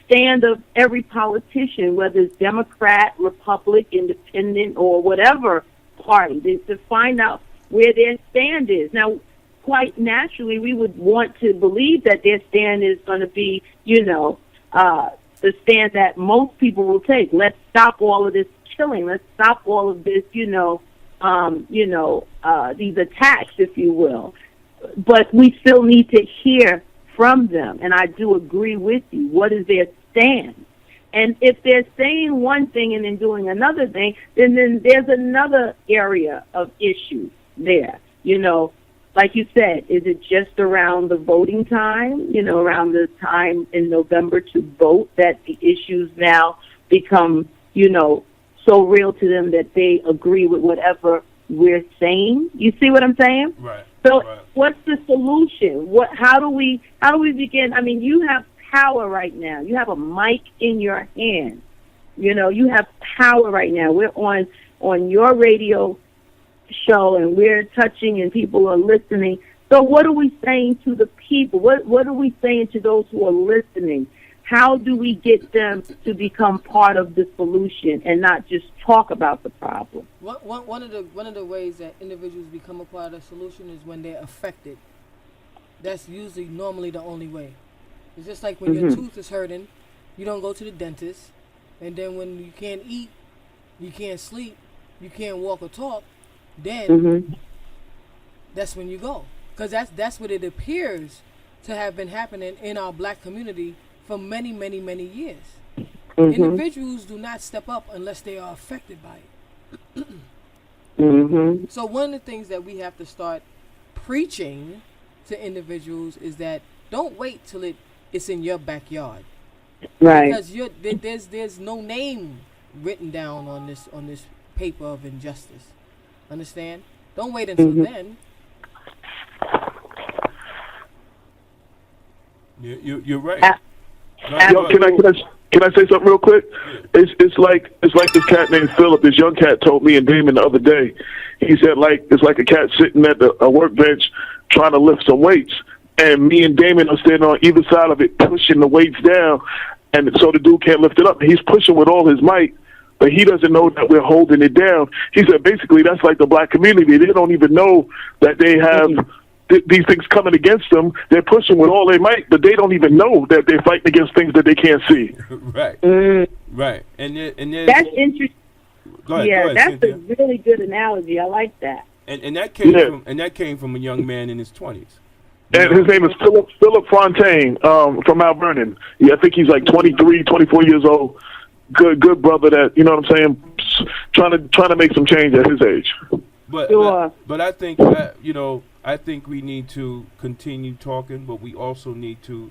stand of every politician, whether it's Democrat, Republic, Independent, or whatever party, to find out where their stand is. Now, quite naturally, we would want to believe that their stand is going to be, the stand that most people will take. Let's stop all of this killing. Let's stop all of this, these attacks, if you will. But we still need to hear from them, and I do agree with you. What is their stand? And if they're saying one thing and then doing another thing, then there's another area of issue there. Like you said, is it just around the voting time, around the time in November to vote, that the issues now become, so real to them that they agree with whatever we're saying? You see what I'm saying? Right. So what's the solution? How do we begin? I mean, you have power right now. You have a mic in your hand. You have power right now. We're on your radio show and we're touching and people are listening. So what are we saying to the people? What are we saying to those who are listening? How do we get them to become part of the solution and not just talk about the problem? One of the ways that individuals become a part of the solution is when they're affected. That's usually normally the only way. It's just like when your tooth is hurting, you don't go to the dentist, and then when you can't eat, you can't sleep, you can't walk or talk, then Mhm. that's when you go. Because that's what it appears to have been happening in our black community for many, many, many years. Mhm. Individuals do not step up unless they are affected by it. Mhm. So one of the things that we have to start preaching to individuals is that don't wait till it's in your backyard. Right. Because there's no name written down on this paper of injustice. Understand? Don't wait until Mhm. then. You're right. Uh, Go ahead, Yo, go ahead. can I say something real quick? It's like this cat named Philip. This young cat told me and Damon the other day. He said it's like a cat sitting at a workbench trying to lift some weights, and me and Damon are standing on either side of it pushing the weights down, and so the dude can't lift it up. He's pushing with all his might, but he doesn't know that we're holding it down. He said basically that's like the black community. They don't even know that they have these things coming against them. They're pushing with all they might, but they don't even know that they're fighting against things that they can't see. Right, right. And there's, That's interesting. go ahead, Yeah, go ahead, that's Cynthia. a really good analogy. I like that. And that came Yeah. from a young man in his 20s. And his name is Philip Fontaine from Mount Vernon. Yeah, I think he's like 23, 24 years old. Good brother that, you know what I'm saying, trying to make some change at his age. Sure. But I think I think we need to continue talking, but we also need to,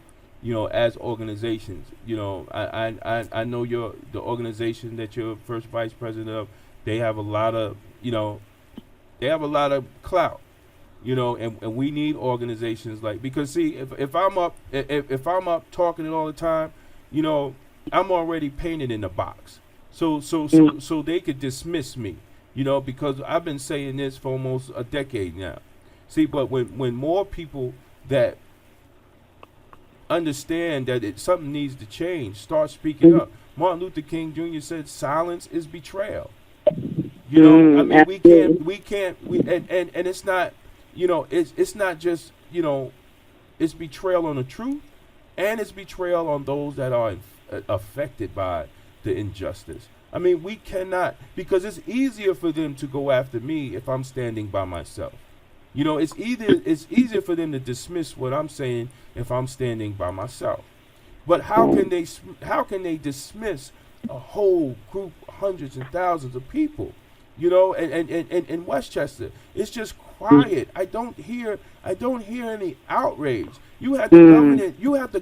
as organizations, I know the organization that you're first vice president of, they have a lot of clout, and we need organizations because see, if I'm up talking it all the time, I'm already painted in a box, so they could dismiss me, because I've been saying this for almost a decade now. See, but when more people that understand that something needs to change start speaking up. Martin Luther King Jr. said, "Silence is betrayal." I mean, absolutely. we can't, and it's not, it's not just, it's betrayal on the truth, and it's betrayal on those that are affected by the injustice. I mean, we cannot, because it's easier for them to go after me if I'm standing by myself. It's easier for them to dismiss what I'm saying if I'm standing by myself. But how can they dismiss a whole group, hundreds and thousands of people? And in Westchester, it's just quiet. I don't hear any outrage. You have the government. You have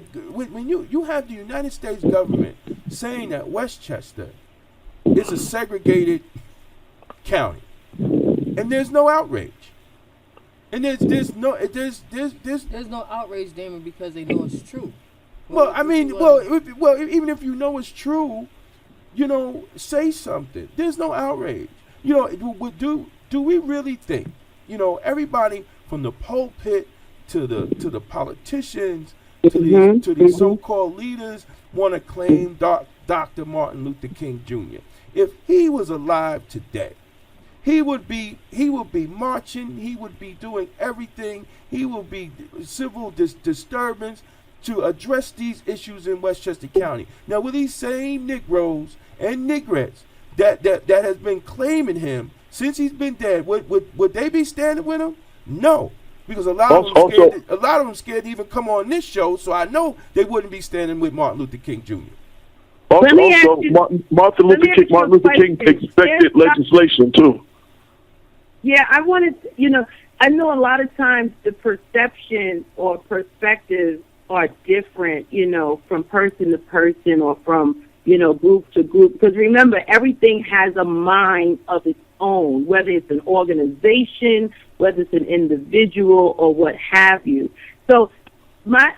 you have the United States government saying that Westchester is a segregated county, and there's no outrage. And there's no outrage, Damon, because they know it's true. Well, I mean, even if you know it's true, say something. There's no outrage. Do we really think, everybody from the pulpit to the politicians to these so-called leaders want to claim Dr. Martin Luther King Jr. If he was alive today, he would be marching. He would be doing everything. He will be civil disturbance to address these issues in Westchester County. Now, with these same Negroes and Negrettes that has been claiming him since he's been dead, would they be standing with him? No, because a lot of them scared to even come on this show. So I know they wouldn't be standing with Martin Luther King Jr. Also, Let me ask you- Martin Luther King expected legislation too. Yeah, I wanted, I know a lot of times the perception or perspectives are different, from person to person or from, group to group. Because remember, everything has a mind of its own, whether it's an organization, whether it's an individual, or what have you. So my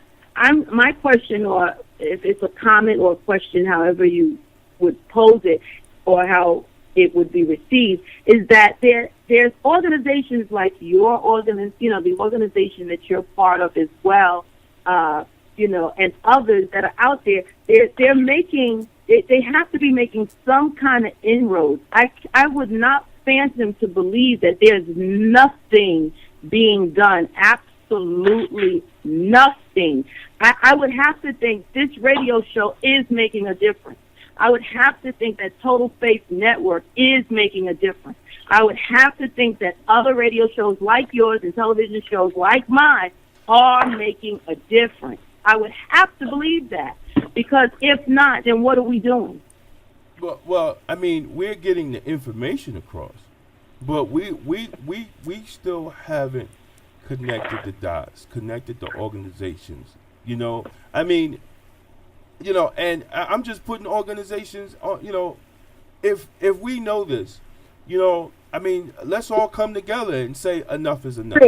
question, or if it's a comment or a question, however you would pose it, or how it would be received, is that there's organizations like your organization, the organization that you're part of as well, and others that are out there. They're making, they have to be making some kind of inroads. I would not fathom to believe that there's nothing being done. Absolutely nothing. I would have to think this radio show is making a difference. I would have to think that Total Faith Network is making a difference. I would have to think that other radio shows like yours and television shows like mine are making a difference. I would have to believe that, because if not, then what are we doing? Well, I mean, we're getting the information across, but we still haven't connected the dots, connected the organizations. You know, I mean, you know, and I'm just putting organizations on. You know, if we know this, you know, I mean, let's all come together and say enough is enough.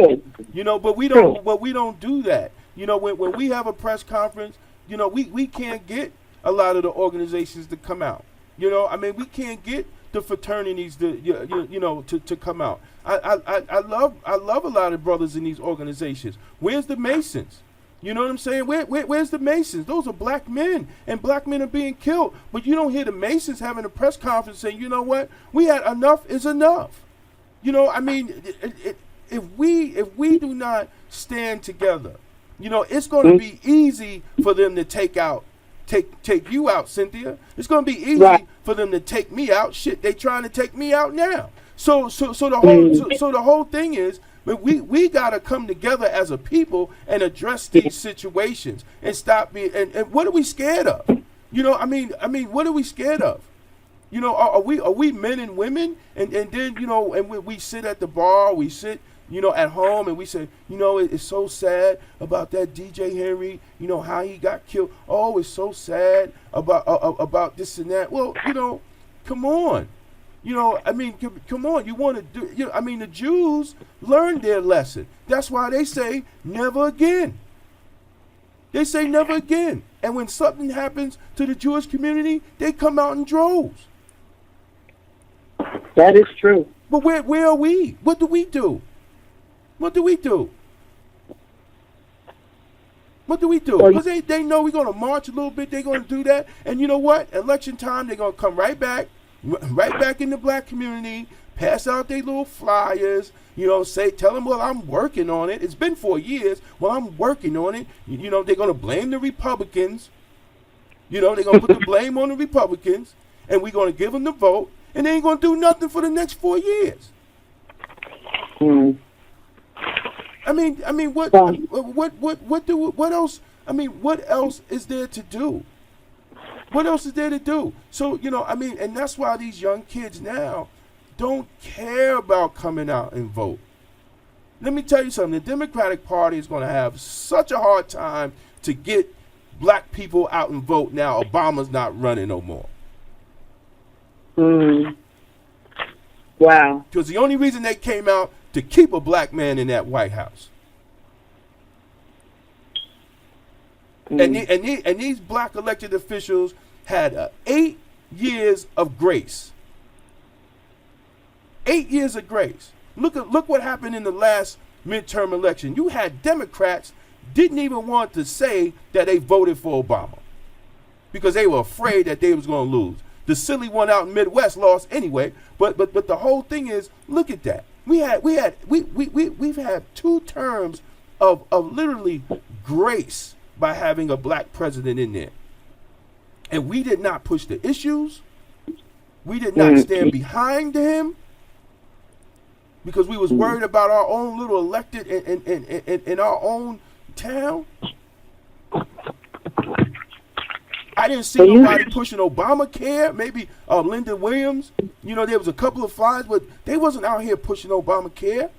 You know, but we don't do that. You know, when we have a press conference, you know, we can't get a lot of the organizations to come out. You know, I mean, we can't get the fraternities to you know to come out. I love a lot of brothers in these organizations. Where's the Masons? You know what I'm saying? Where's the Masons? Those are black men, and black men are being killed. But you don't hear the Masons having a press conference saying, you know what? We had enough is enough. You know, I mean, if we do not stand together, you know, it's going to be easy for them to take you out, Cynthia. It's going to be easy for them to take me out. Shit, they trying to take me out now. So the whole thing is, but we got to come together as a people and address these situations and stop being. And what are we scared of? You know, I mean, what are we scared of? You know, are we men and women? And then, you know, and we sit at the bar, we sit, you know, at home, and we say, you know, it's so sad about that DJ Henry, you know, how he got killed. Oh, it's so sad about this and that. Well, you know, come on. You know, I mean, come on. You want to do? You know, I mean, the Jews learned their lesson. That's why they say never again. They say never again. And when something happens to the Jewish community, they come out in droves. That is true. But where are we? What do we do? What do we do? What do we do? Because they know we're going to march a little bit. They're going to do that. And you know what? Election time, they're going to come right back in the black community, pass out their little flyers, you know, tell them, well, I'm working on it. It's been 4 years. Well, I'm working on it. You know, they're going to blame the Republicans. You know, they're going to put the blame on the Republicans, and we're going to give them the vote, and they ain't going to do nothing for the next 4 years. I mean, what else? I mean, what else is there to do? What else is there to do? So, you know, I mean, and that's why these young kids now don't care about coming out and vote. Let me tell you something. The Democratic Party is going to have such a hard time to get black people out and vote now. Obama's not running no more. Wow. Because the only reason they came out to keep a black man in that White House. And these black elected officials had 8 years of grace. 8 years of grace. Look what happened in the last midterm election. You had Democrats didn't even want to say that they voted for Obama because they were afraid that they was going to lose. The silly one out in Midwest lost anyway. But the whole thing is, look at that. We've had 2 terms of literally grace by having a black president in there. And we did not push the issues. We did not stand behind him because we was worried about our own little elected in our own town. I didn't see nobody pushing Obamacare. Maybe Lyndon Williams. You know, there was a couple of flyers, but they wasn't out here pushing Obamacare.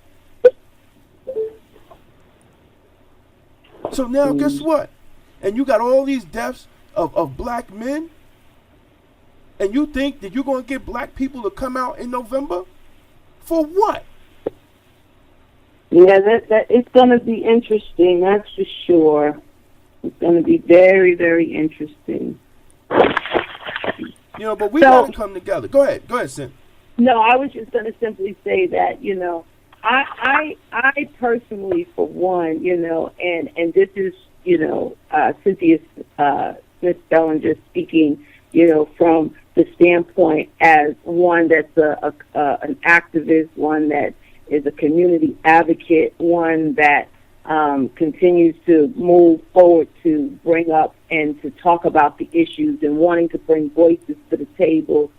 So now, guess what? And you got all these deaths of black men, and you think that you're going to get black people to come out in November? For what? Yeah, that it's going to be interesting, that's for sure. It's going to be very, very interesting. You know, but we got to come together. Go ahead, Cynthia. No, I was just going to simply say that, you know, I personally, for one, you know, and this is, you know, Cynthia Smith Bellinger speaking, you know, from the standpoint as one that's an activist, one that is a community advocate, one that continues to move forward to bring up and to talk about the issues and wanting to bring voices to the table.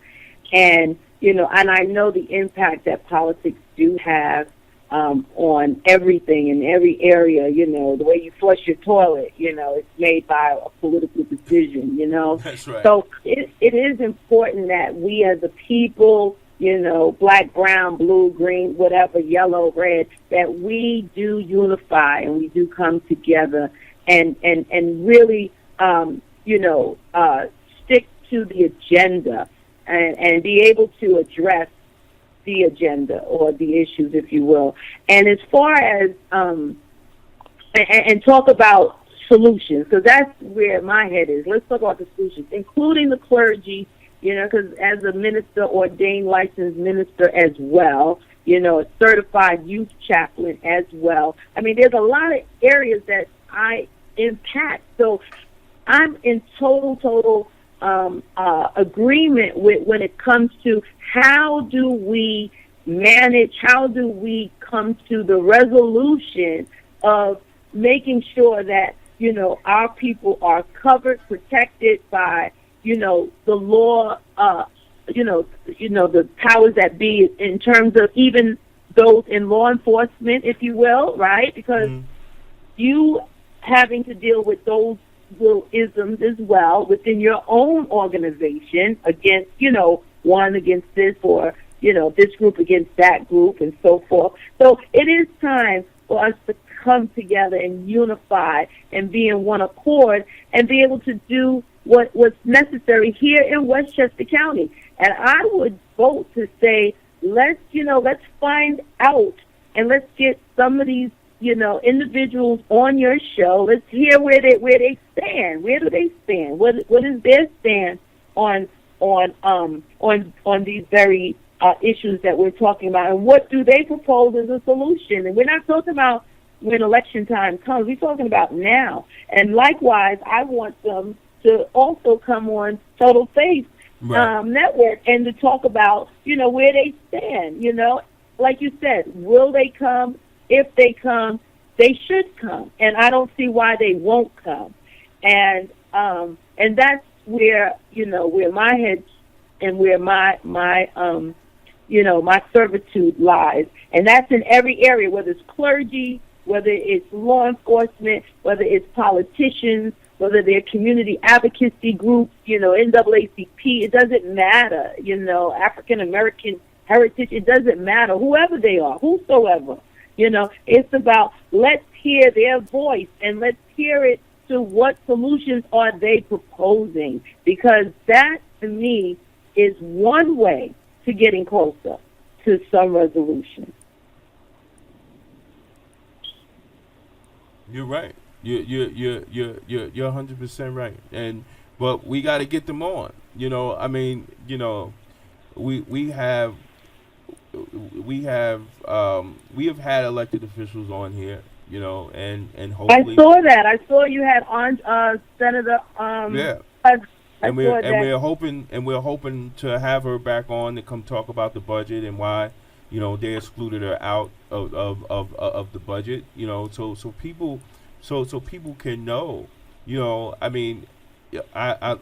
And, and I know the impact that politics do have on everything in every area, the way you flush your toilet, it's made by a political decision, That's right. So it is important that we as a people, black, brown, blue, green, whatever, yellow, red, that we do unify and we do come together and really, stick to the agenda and be able to address the agenda or the issues, if you will. And as far as, and talk about solutions, because that's where my head is. Let's talk about the solutions, including the clergy, because as a minister, ordained licensed minister as well, a certified youth chaplain as well. I mean, there's a lot of areas that I impact. So I'm in total agreement with when it comes to how do we manage, how do we come to the resolution of making sure that, our people are covered, protected by, the law, the powers that be in terms of even those in law enforcement, if you will, right? Because you having to deal with those little isms as well within your own organization against, one against this or, this group against that group and so forth. So it is time for us to come together and unify and be in one accord and be able to do what's necessary here in Westchester County. And I would vote to say, let's find out and let's get some of these, individuals on your show. Let's hear where they stand. Where do they stand? What is their stand on these very issues that we're talking about, and what do they propose as a solution? And we're not talking about when election time comes. We're talking about now. And likewise, I want them to also come on Total Faith Network and to talk about, where they stand. Like you said, will they come? If they come, they should come. And I don't see why they won't come. And that's where, where my head and where my servitude lies. And that's in every area, whether it's clergy, whether it's law enforcement, whether it's politicians, whether they're community advocacy groups, NAACP, it doesn't matter, African American heritage, it doesn't matter, whoever they are, whosoever, it's about let's hear their voice and let's hear it to what solutions are they proposing, because that, to me, is one way to getting closer to some resolution. You're right. You're 100% right. But we got to get them on. We have had elected officials on here. And hopefully I saw that. I saw you had on Senator. Yeah. And we're hoping to have her back on to come talk about the budget and why they excluded her out of the budget. So people can know. I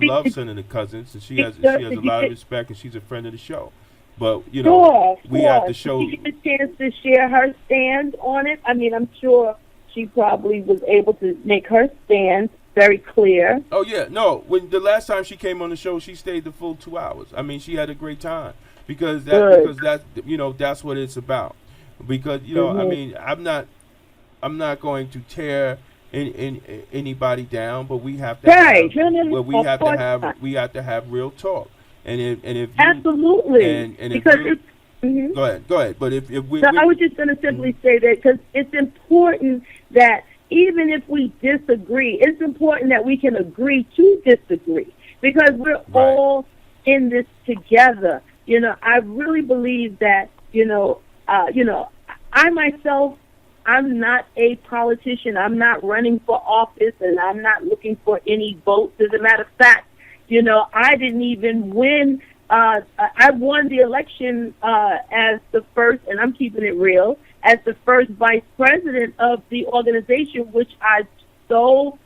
love Senator Cousins, and she has a lot of respect, and she's a friend of the show. But we have to show. Did you get a chance to share her stand on it? I mean, I'm sure she probably was able to make her stand very clear. Oh yeah, no. When the last time she came on the show, she stayed the full 2 hours. I mean, she had a great time because that's what it's about. Because I mean, I'm not going to tear anybody down, but we have to we have to have real talk. And if you, absolutely, and if because you, go ahead. But if we, I was just going to simply say that because it's important that even if we disagree, it's important that we can agree to disagree because we're all in this together. I really believe that I myself, I'm not a politician. I'm not running for office, and I'm not looking for any votes. As a matter of fact, I didn't even win. I won the election as the first, and I'm keeping it real, as the first vice president of the organization, which I so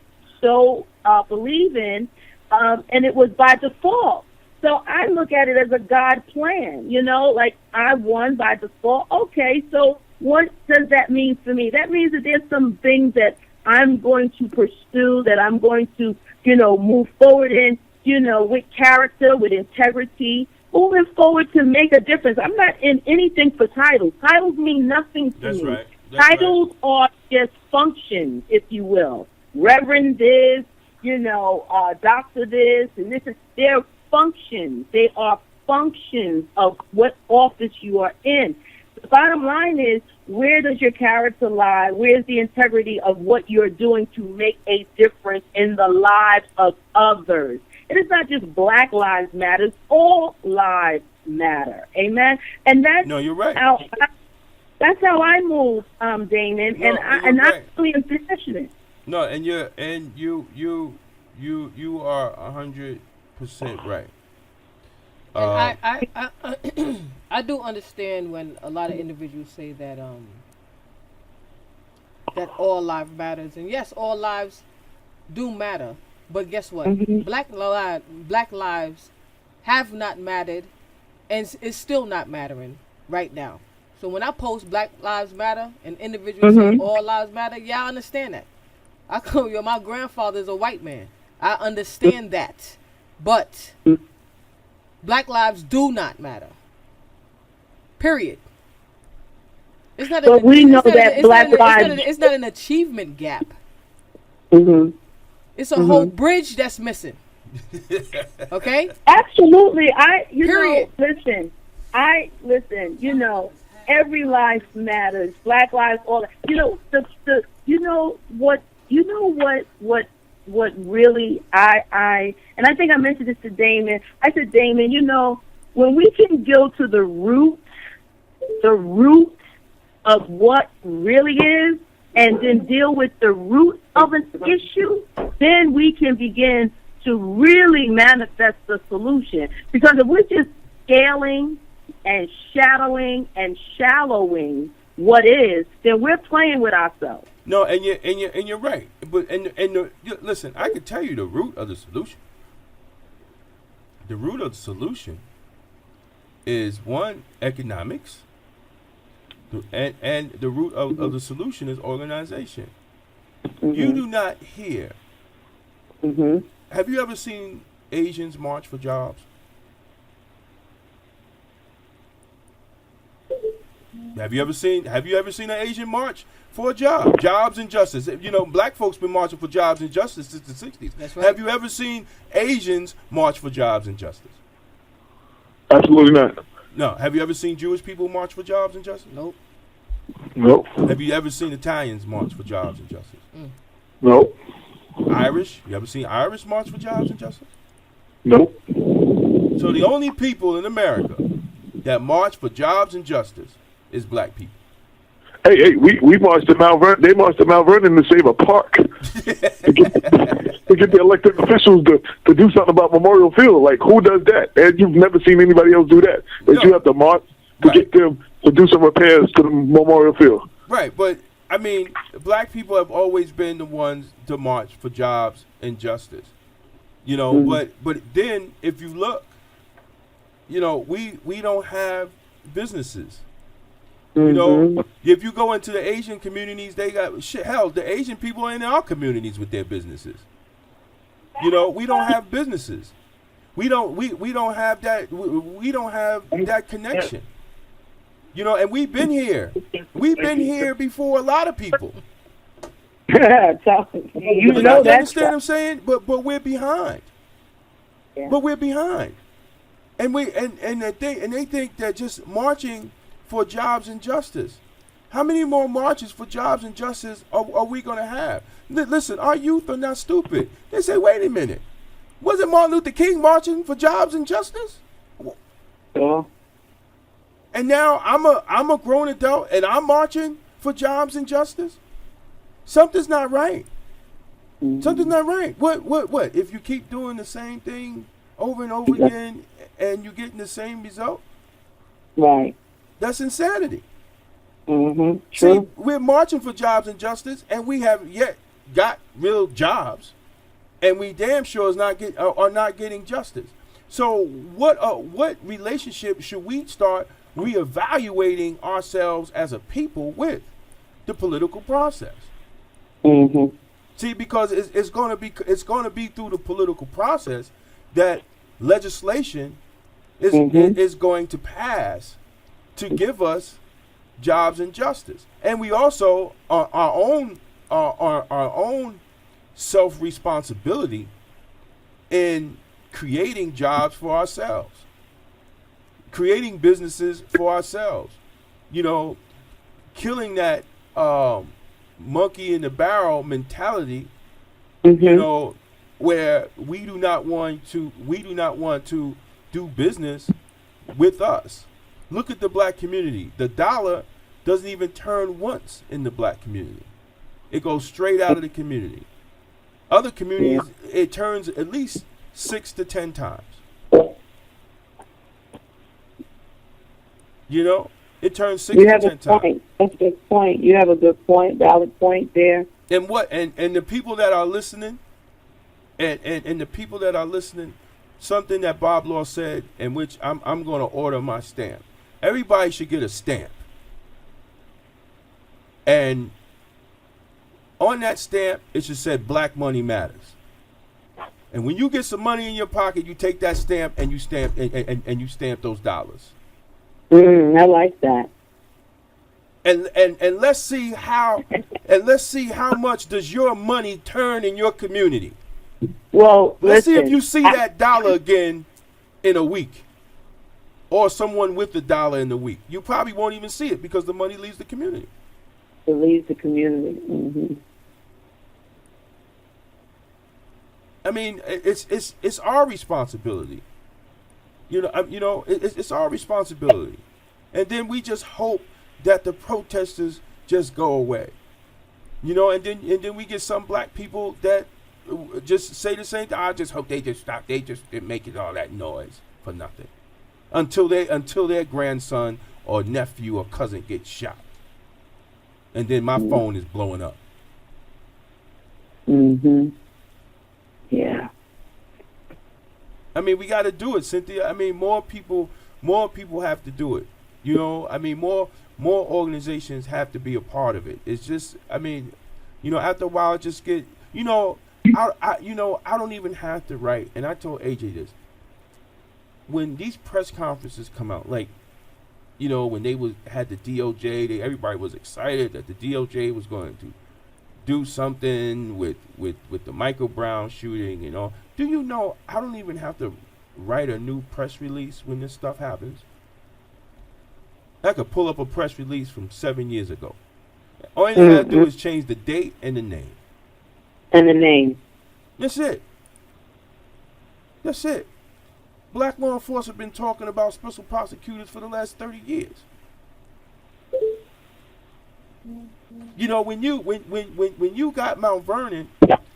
believe in, and it was by default. So I look at it as a God plan, like I won by default. Okay, so what does that mean for me? That means that there's some things that I'm going to pursue, that I'm going to, move forward in, with character, with integrity, moving forward to make a difference. I'm not in anything for titles. Titles mean nothing to That's me. right. That's Titles are just functions, if you will. Reverend this, doctor this, and this is their functions. They are functions of what office you are in. The bottom line is, where does your character lie? Where's the integrity of what you're doing to make a difference in the lives of others? It is not just Black Lives Matter. All lives matter. Amen? And that's No, you're right. that's how I move, Damon, No, and you're I right. really am passionate. No, and you are 100% right. And I do understand when a lot of individuals say that that all lives matters, and yes, all lives do matter. But guess what? Black lives have not mattered, and is still not mattering right now. So when I post Black Lives Matter and individuals say all lives matter, yeah, I understand that. I call you. My grandfather's a white man. I understand that, but Black lives do not matter. Period. It's not. But we know that Black lives. It's not an achievement gap. Mm-hmm. It's a whole bridge that's missing. Okay. Absolutely. Period. Listen. Every life matters. Black lives, all. What really and I think I mentioned this to Damon. I said, Damon, when we can go to the root of what really is, and then deal with the root of an issue, then we can begin to really manifest the solution. Because if we're just scaling and shadowing and shallowing what is, then we're playing with ourselves. No, and you're right. But listen, I can tell you the root of the solution. The root of the solution is one, economics, and the root of the solution is organization. You do not hear. Have you ever seen Asians march for jobs? Have you ever seen an Asian march for a job? Jobs and justice. Black folks been marching for jobs and justice since the 60s. That's right. Have you ever seen Asians march for jobs and justice? Absolutely not. No. Have you ever seen Jewish people march for jobs and justice? Nope. Nope. Have you ever seen Italians march for jobs and justice? Nope. Irish? You ever seen Irish march for jobs and justice? Nope. So the only people in America that march for jobs and justice is black people. Hey, we marched to Mount Vernon. They marched to Mount Vernon to save a park. to get the elected officials to do something about Memorial Field. Like, who does that? And you've never seen anybody else do that. But No. you have to march to Right. get them to do some repairs to the Memorial Field. Right, but I mean, black people have always been the ones to march for jobs and justice. But then if you look, we don't have businesses. If you go into the Asian communities, they got hell. The Asian people are in our communities with their businesses. We don't have businesses. We don't have that. We don't have that connection. And we've been here. We've been here before a lot of people. You You know that. understand what I'm saying? But we're behind. Yeah. But we're behind. And they think that just marching for jobs and justice. How many more marches for jobs and justice are we going to have? Listen, our youth are not stupid. They say, wait a minute. Wasn't Martin Luther King marching for jobs and justice? And now I'm a grown adult and I'm marching for jobs and justice? Something's not right. Something's not right. What? If you keep doing the same thing over and over again and you're getting the same result? Right. That's insanity. Mm-hmm. See, True. we're marching for jobs and justice, and we haven't yet got real jobs, and we damn sure are not getting justice. So, what relationship should we start reevaluating ourselves as a people with the political process? Mm-hmm. See, because it's going to be through the political process that legislation is going to pass to give us jobs and justice, and we also our own self responsibility in creating jobs for ourselves, creating businesses for ourselves. You know, killing that monkey in the barrel mentality. Mm-hmm. You know, where we do not want to do business with us. Look at the black community. The dollar doesn't even turn once in the black community. It goes straight out of the community. Other communities, it turns at least 6 to 10 times. You know, it turns 6 You to have 10 a times. point. That's a good point. You have a good point, valid point there. And and the people that are listening, and the people that are listening, something that Bob Law said, in which I'm going to order my stamp. Everybody should get a stamp. And on that stamp, it should say Black Money Matters. And when you get some money in your pocket, you take that stamp and you stamp and you stamp those dollars. I like that. And let's see how much does your money turn in your community. Well, Let's see listen, if you see that dollar again in a week, or someone with the dollar in a week. You probably won't even see it because the money leaves the community. It leaves the community. Mm-hmm. I mean, it's our responsibility. It's our responsibility, and then we just hope that the protesters just go away. And then we get some black people that just say the same thing. I just hope they just stop. They just making all that noise for nothing until their grandson or nephew or cousin gets shot, and then my phone is blowing up. Mm-hmm. Yeah. I mean, we got to do it, Cynthia. I mean, more people have to do it. More organizations have to be a part of it. It's just, after a while, it just get, I don't even have to write. And I told AJ this. When these press conferences come out, like, when they had the DOJ, everybody was excited that the DOJ was going to do something with the Michael Brown shooting and all. Do you know I don't even have to write a new press release when this stuff happens? I could pull up a press release from 7 years ago. All I have to do is change the date and the name. And the name. That's it. Black law enforcement have been talking about special prosecutors for the last 30 years. When you got Mount Vernon,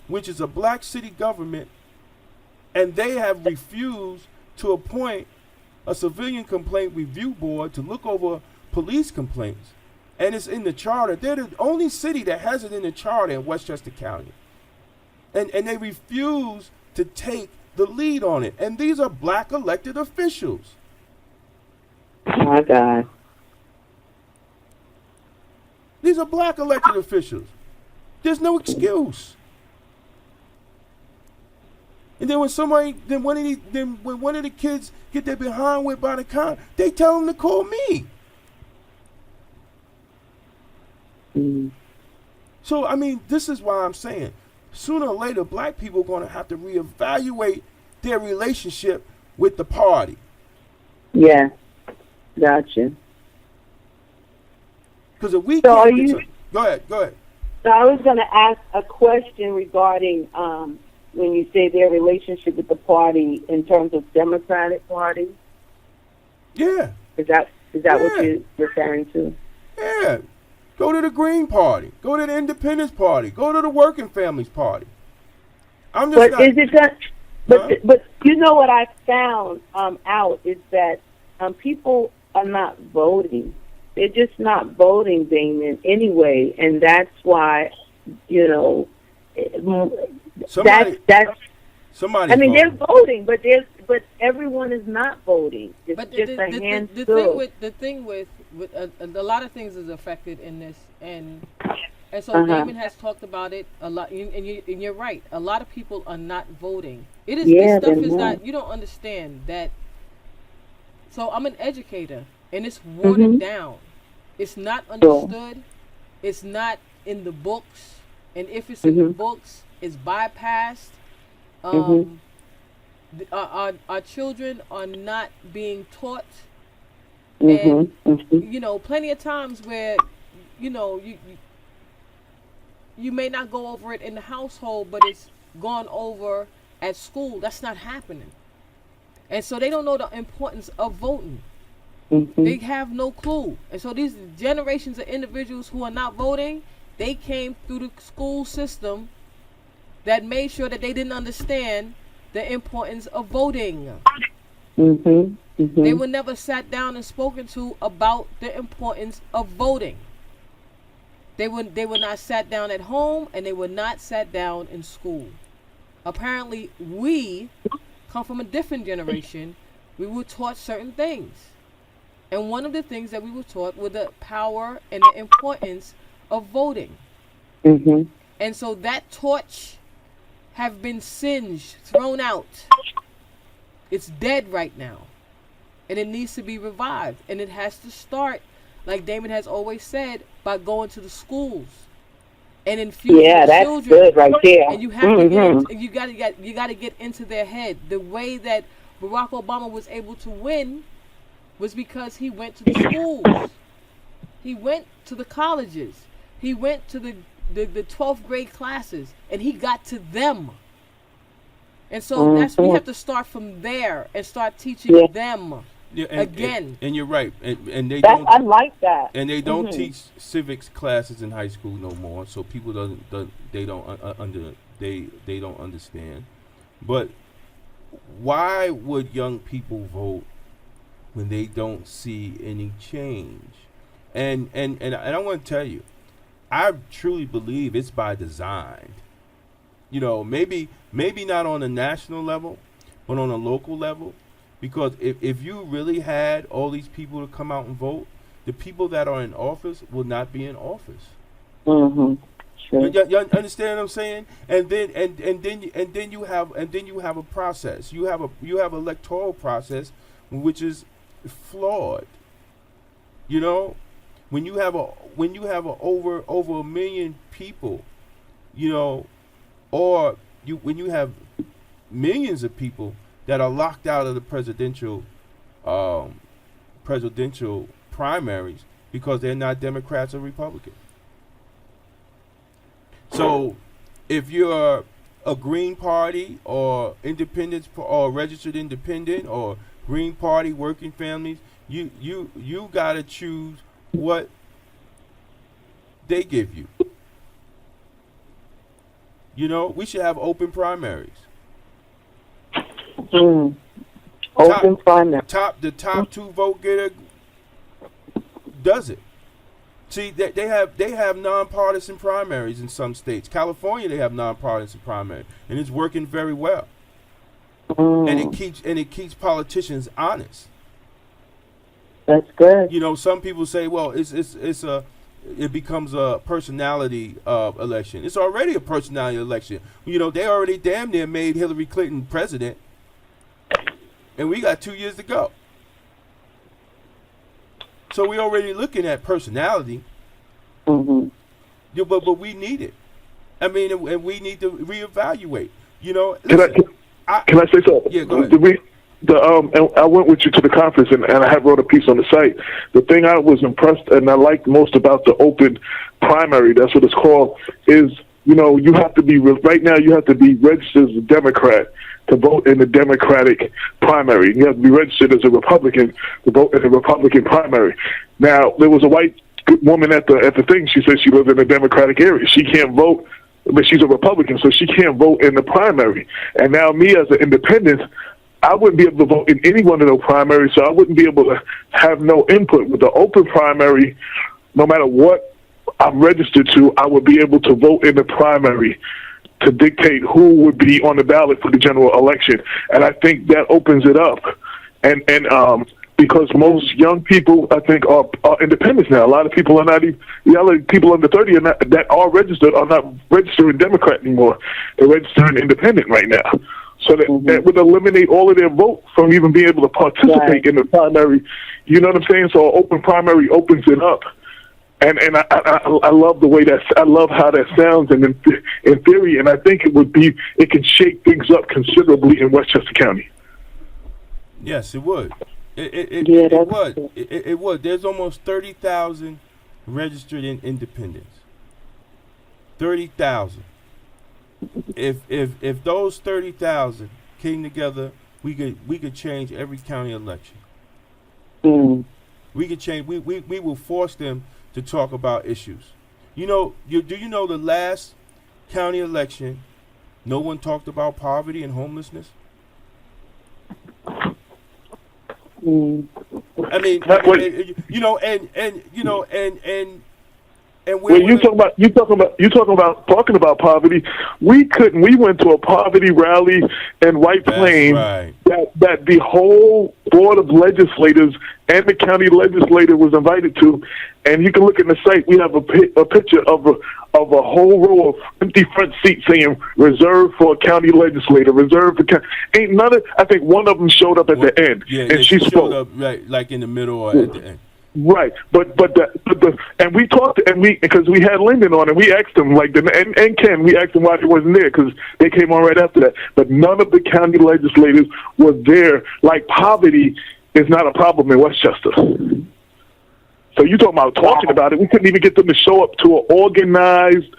which is a black city government, and they have refused to appoint a civilian complaint review board to look over police complaints, and it's in the charter. They're the only city that has it in the charter in Westchester County, and they refuse to take the lead on it. And these are black elected officials. My God. These are black elected officials. There's no excuse. And then when one of the kids get their behind whipped by the cop, they tell them to call me. So this is why I'm saying, sooner or later, black people are going to have to reevaluate their relationship with the party. Yeah, gotcha. Because if we So can't go ahead. So I was going to ask a question regarding when you say their relationship with the party in terms of Democratic Party. Yeah. Is that what you're referring to? Yeah. Go to the Green Party. Go to the Independence Party. Go to the Working Families Party. But you know what I found out is that people are not voting They're just not voting, Damon, anyway, and that's why, you know, Somebody. I mean, they're voting, but everyone is not voting. It's But just a handful. the thing with a lot of things is affected in this, and so Damon has talked about it a lot, and you're right. A lot of people are not voting. It is this stuff is not. You don't understand that. So I'm an educator, and it's watered down. It's not understood. It's not in the books, and if it's in the books, it's bypassed. Our children are not being taught, and you know, plenty of times where, you know, you may not go over it in the household, but it's gone over at school. That's not happening, and so they don't know the importance of voting. They have no clue, and so these generations of individuals who are not voting, they came through the school system that made sure that they didn't understand the importance of voting. They were never sat down and spoken to about the importance of voting. They were not sat down at home, and they were not sat down in school. Apparently, we come from a different generation. We were taught certain things. And one of the things that we were taught were the power and the importance of voting. And so that torch have been singed, thrown out. It's dead right now. And it needs to be revived. And it has to start, like Damon has always said, by going to the schools and infusing that's children. good right there. And you have to get you got to get into their head. The way that Barack Obama was able to win was because he went to the schools. He went to the colleges. He went to the 12th grade classes, and he got to them. And so we have to start from there and start teaching them again. And you're right. And they I like that. And they don't teach civics classes in high school no more, so people they don't understand. But why would young people vote when they don't see any change? And I want to tell you, I truly believe it's by design. You know, maybe not on a national level, but on a local level. Because if you really had all these people to come out and vote, the people that are in office will not be in office. Sure. You understand what I'm saying? And then you have a process. You have electoral process which is flawed. You know, when you have over a million people, you know, or when you have millions of people that are locked out of the presidential primaries because they're not Democrats or Republicans. So if you're a Green Party or independent or registered independent or Green Party working families, you gotta choose what they give you. You know, we should have open primaries. Open primary. The top two vote getter does it. See, they have nonpartisan primaries in some states. California, they have nonpartisan primaries, and it's working very well. And it keeps politicians honest. That's good. You know, some people say, well, it becomes a personality election. It's already a personality election. You know, they already damn near made Hillary Clinton president, and we got 2 years to go. So we're already looking at personality. Yeah, but we need it. I mean, and we need to reevaluate. You know, listen, can I say something? Yeah, go ahead. And I went with you to the conference, and I had wrote a piece on the site. The thing I was impressed and I liked most about the open primary, that's what it's called, is, you know, you have to be, right now you have to be registered as a Democrat to vote in the Democratic primary. You have to be registered as a Republican to vote in the Republican primary. Now, there was a white woman at the thing. She said she lives in the Democratic area. She can't vote, but she's a Republican, so she can't vote in the primary. And now me as an independent, I wouldn't be able to vote in any one of those primaries, so I wouldn't be able to have no input. With the open primary, no matter what I'm registered to, I would be able to vote in the primary to dictate who would be on the ballot for the general election. And I think that opens it up. And because most young people, I think, are independents now. A lot of people are not even, people under 30 that are registered are not registering Democrat anymore. They're registering independent right now. So that would eliminate all of their vote from even being able to participate in the primary. You know what I'm saying? So an open primary opens it up. And I love the way I love how that sounds in theory, and I think it can shake things up considerably in Westchester County. Yes, it would. It would. It would. There's almost 30,000 registered independents. 30,000. If those 30,000 came together, we could change every county election. We could change. We will force them to talk about issues. Do you know the last county election, no one talked about poverty and homelessness? I mean, and when you talking about talking about poverty, we went to a poverty rally in White Plains that the whole board of legislators and the county legislator was invited to, and you can look at the site. We have a picture of a whole row of empty front seats saying "reserved for a county legislator," reserved for county. Ain't none of. I think one of them showed up at the end, and she showed up right, like in the middle or at the end. Right, but and we talked because we had Lyndon on and we asked him and Ken, we asked him why they wasn't there because they came on right after that. But none of the county legislators were there. Like poverty is not a problem in Westchester. So you talking about talking about it? We couldn't even get them to show up to an organized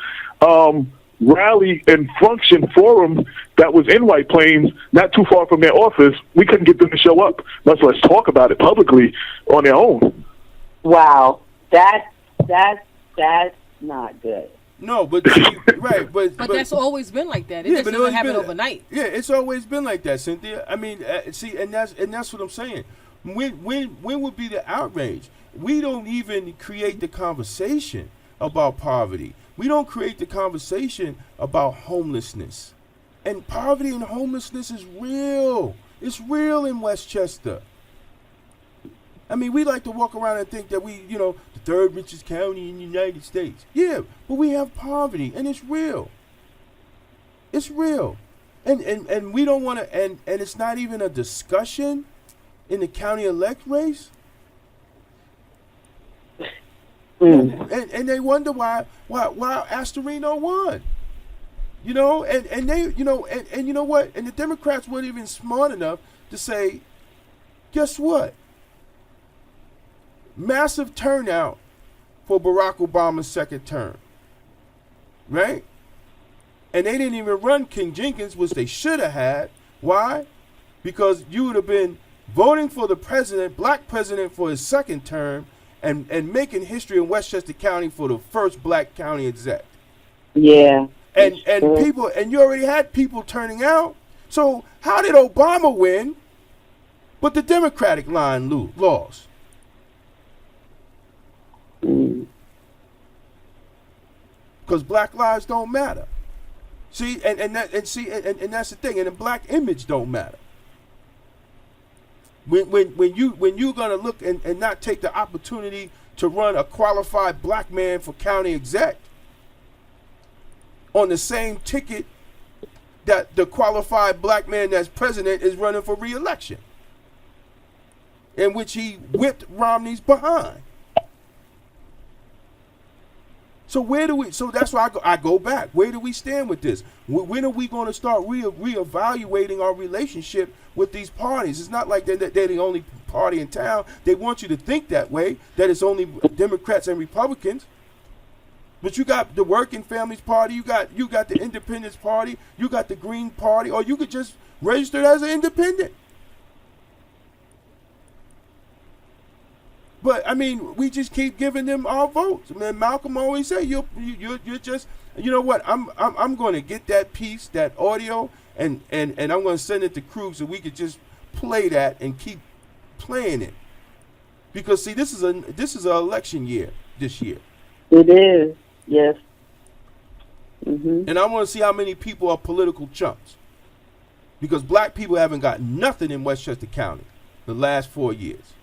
rally and function forum that was in White Plains, not too far from their office. We couldn't get them to show up, much less talk about it publicly on their own. Wow, that's not good. No, but right, but that's always been like that. It just doesn't happen overnight. Yeah, it's always been like that, Cynthia. I mean, see, and that's what I'm saying. When would be the outrage? We don't even create the conversation about poverty. We don't create the conversation about homelessness. And poverty and homelessness is real. It's real in Westchester. I mean, we like to walk around and think that we, the third richest county in the United States. Yeah, but we have poverty, and it's real. It's real. And we don't want to, and it's not even a discussion in the county elect race. And they wonder why Astorino won. And they, and you know what? And the Democrats weren't even smart enough to say, guess what? Massive turnout for Barack Obama's second term. Right? And they didn't even run King Jenkins, which they should have had. Why? Because you would have been voting for the president, black president, for his second term, and making history in Westchester County for the first black county exec. Yeah. And people, and you already had people turning out. So how did Obama win, but the Democratic line lost? Because black lives don't matter. See, and that's the thing, and the black image don't matter. When you're gonna look and not take the opportunity to run a qualified black man for county exec on the same ticket that the qualified black man that's president is running for re-election, in which he whipped Romney's behind. So so that's why I go back. Where do we stand with this? When are we going to start reevaluating our relationship with these parties? It's not like they're the only party in town. They want you to think that way, that it's only Democrats and Republicans. But you got the Working Families Party, you got the Independence Party, you got the Green Party, or you could just register as an independent. But I mean, we just keep giving them our votes. I mean, Malcolm always say you're just, you know what? I'm going to get that piece, that audio, and I'm going to send it to Crew so we could just play that and keep playing it. Because see, this is an election year this year. It is. Yes. Mhm. And I want to see how many people are political chumps. Because black people haven't got nothing in Westchester County the last 4 years.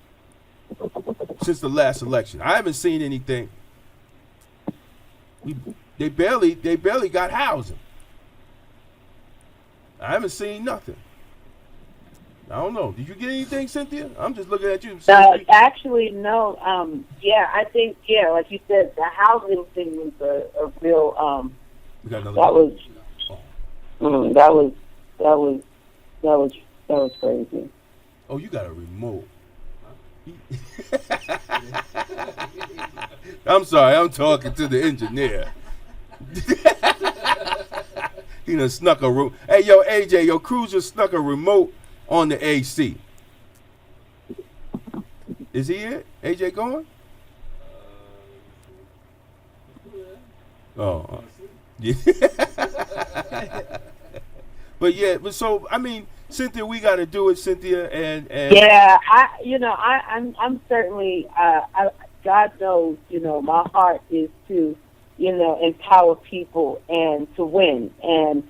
Since the last election. I haven't seen anything. They barely got housing. I haven't seen nothing. I don't know. Did you get anything, Cynthia? I'm just looking at you. Actually, no. Yeah, I think, like you said, the housing thing was a real, We got another that one. was, that was crazy. Oh, you got a remote. I'm sorry, I'm talking to the engineer. He done snuck a remote. Hey, yo, AJ, your cruiser snuck a remote on the AC. Is he it? AJ going? Oh. Yeah. But so, I mean, Cynthia, we got to do it, Cynthia, and Yeah, I'm certainly, God knows, my heart is to, empower people and to win. And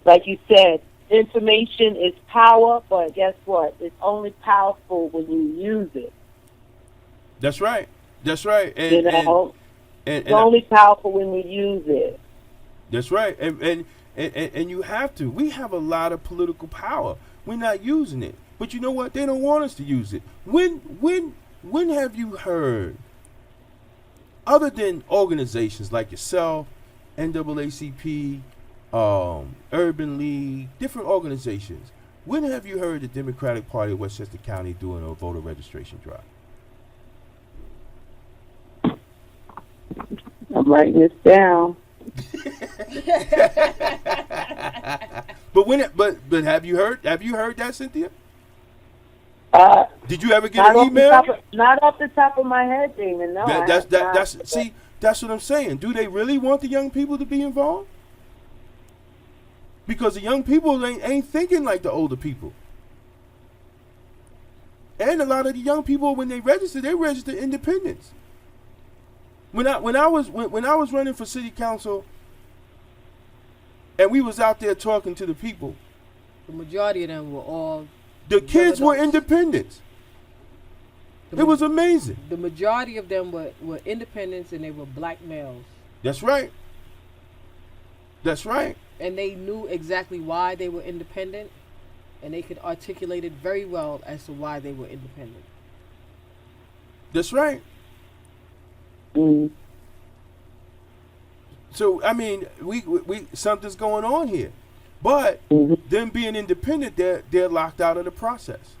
like you said, information is power, but guess what? It's only powerful when you use it. That's right. That's right. And, it's only powerful when we use it. That's right. And you have to. We have a lot of political power. We're not using it. But you know what? They don't want us to use it. When have you heard, other than organizations like yourself, NAACP, Urban League, different organizations, when have you heard the Democratic Party of Westchester County doing a voter registration drive? I'm writing this down. But have you heard that, Cynthia? Did you ever get Not an email? Not off the top of my head, Damon. No. That's what I'm saying. Do they really want the young people to be involved? Because the young people ain't thinking like the older people. And a lot of the young people, when they register independents. When I was running for city council, and we was out there talking to the people, The majority of them were all. the kids were independents. The It was amazing. The majority of them were independents, and they were black males. That's right. That's right. And they knew exactly why they were independent, and they could articulate it very well as to why they were independent. That's right. Mm. So I mean, we something's going on here, but them being independent, they're locked out of the process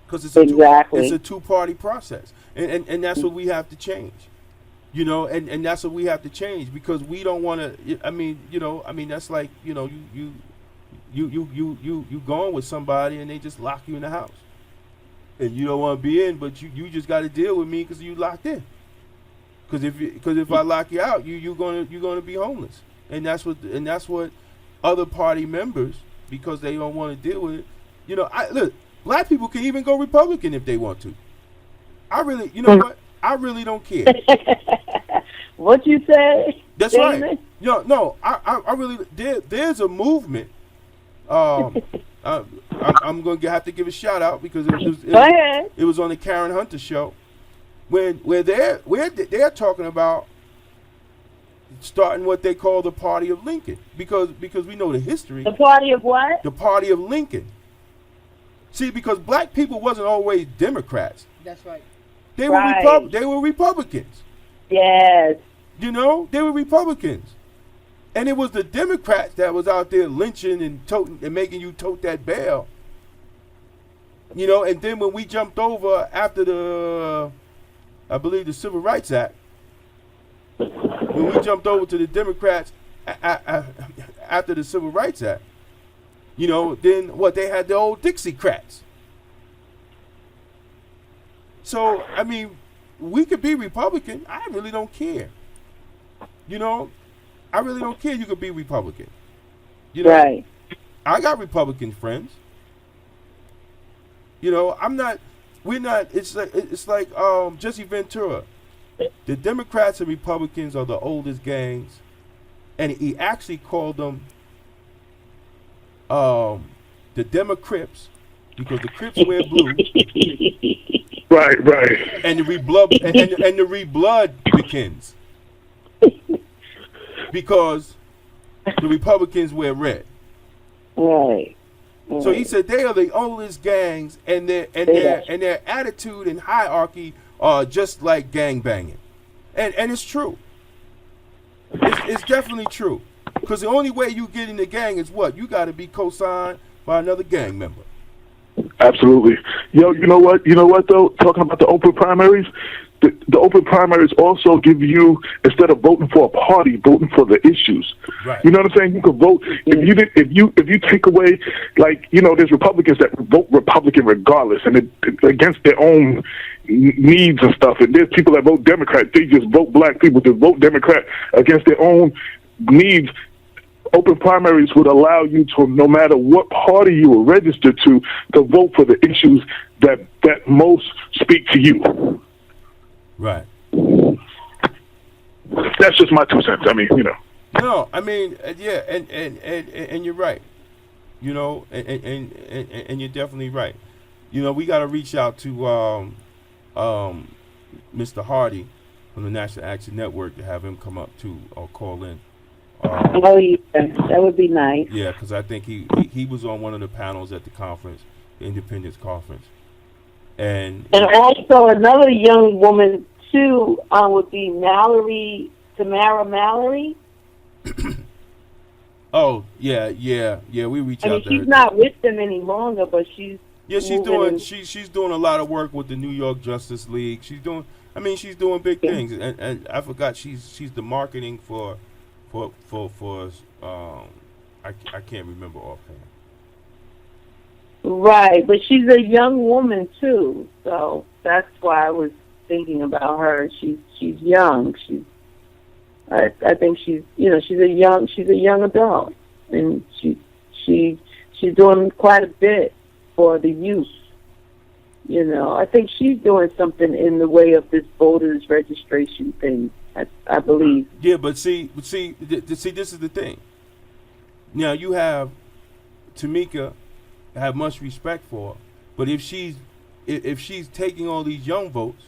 because it's a two-party process, and that's what we have to change, and that's what we have to change because we don't want to. I mean, that's like you going with somebody and they just lock you in the house, and you don't want to be in, but you just got to deal with me because you locked in. Because if I lock you out, you're gonna be homeless, and that's what other party members, because they don't want to deal with it. Look, black people can even go Republican if they want to. I really, what? I really don't care. What you say? That's David? right. No, I really there's a movement. I'm gonna have to give a shout out because it was on the Karen Hunter show. Where they're talking about starting what they call the Party of Lincoln because we know the history. The party of what? The Party of Lincoln. See, because black people wasn't always Democrats. That's right. They were Republicans. Yes. They were Republicans. And it was the Democrats that was out there lynching and toting and making you tote that bell. And then when we jumped over after I believe the Civil Rights Act, when we jumped over to the Democrats after the Civil Rights Act, then what, they had the old Dixiecrats. So, I mean, we could be Republican. I really don't care. I really don't care. You could be Republican. Right. I got Republican friends. You know, I'm not. We're not. It's like Jesse Ventura. The Democrats and Republicans are the oldest gangs, and he actually called them the Democrips because the Crips wear blue, Right. and the Rebloodicans because the Republicans wear red. Right. So he said they are the oldest gangs, and their attitude and hierarchy are just like gang banging, and it's true. It's definitely true, because the only way you get in the gang is what? You got to be co-signed by another gang member. Absolutely. Yo, you know what? Though, talking about the open primaries, the open primaries also give you, instead of voting for a party, voting for the issues. Right. You know what I'm saying? You can vote if you take away, like, you know, there's Republicans that vote Republican regardless, and against their own needs and stuff. And there's people that vote Democrat. They just vote black people to vote Democrat against their own needs. Open primaries would allow you to, no matter what party you were registered to vote for the issues that most speak to you. Right. That's just my 2 cents. I mean, you know. No, I mean, yeah, and you're right. You know, and you're definitely right. You know, we got to reach out to Mr. Hardy from the National Action Network to have him come up to or call in. Oh, yeah, that would be nice. Yeah, because I think he was on one of the panels at the conference, the Independence Conference, and also another young woman too would be Tamara Mallory. Oh yeah. We reach I mean, out to her. she's not with them any longer, but she's she's doing a lot of work with the New York Justice League. She's doing big things, and I forgot she's the marketing for I can't remember offhand. Right, but she's a young woman too, so that's why I was thinking about her. She's young. I think she's a young adult, and she's doing quite a bit for the youth. You know, I think she's doing something in the way of this voters registration thing. I believe. Yeah, but see, this is the thing. Now you have Tamika, I have much respect for her, but if she's taking all these young votes,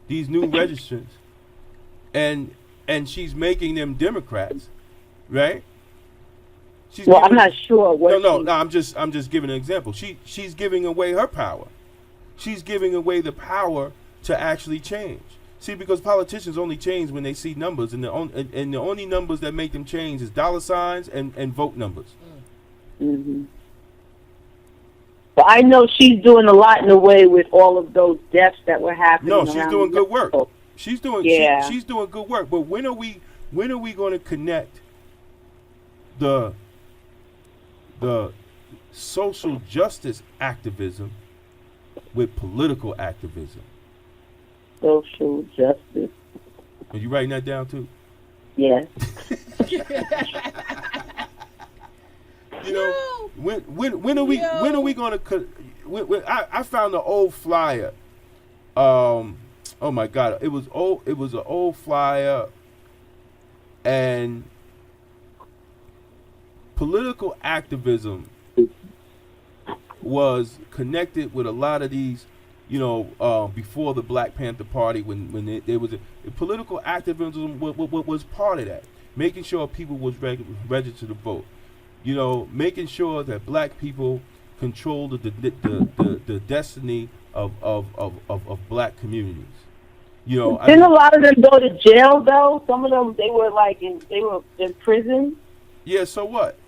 these new registrants, and she's making them Democrats, right? I'm not sure what. No. I'm just giving an example. She's giving away her power. She's giving away the power to actually change. See, because politicians only change when they see numbers, and the only numbers that make them change is dollar signs and vote numbers. Mm-hmm. But I know she's doing a lot in the way with all of those deaths that were happening. No, she's doing good work. She's doing good work. But when are we going to connect the social justice activism with political activism? Social justice. Are you writing that down too? Yes. You know, when are we going to? I found an old flyer. Oh my God! It was an old flyer, and political activism was connected with a lot of these. You know, before the Black Panther Party, when there was political activism was part of that, making sure people was registered to vote. You know, making sure that black people control the destiny of black communities. You know, didn't a lot of them go to jail though? Some of them they were in prison. Yeah, so what?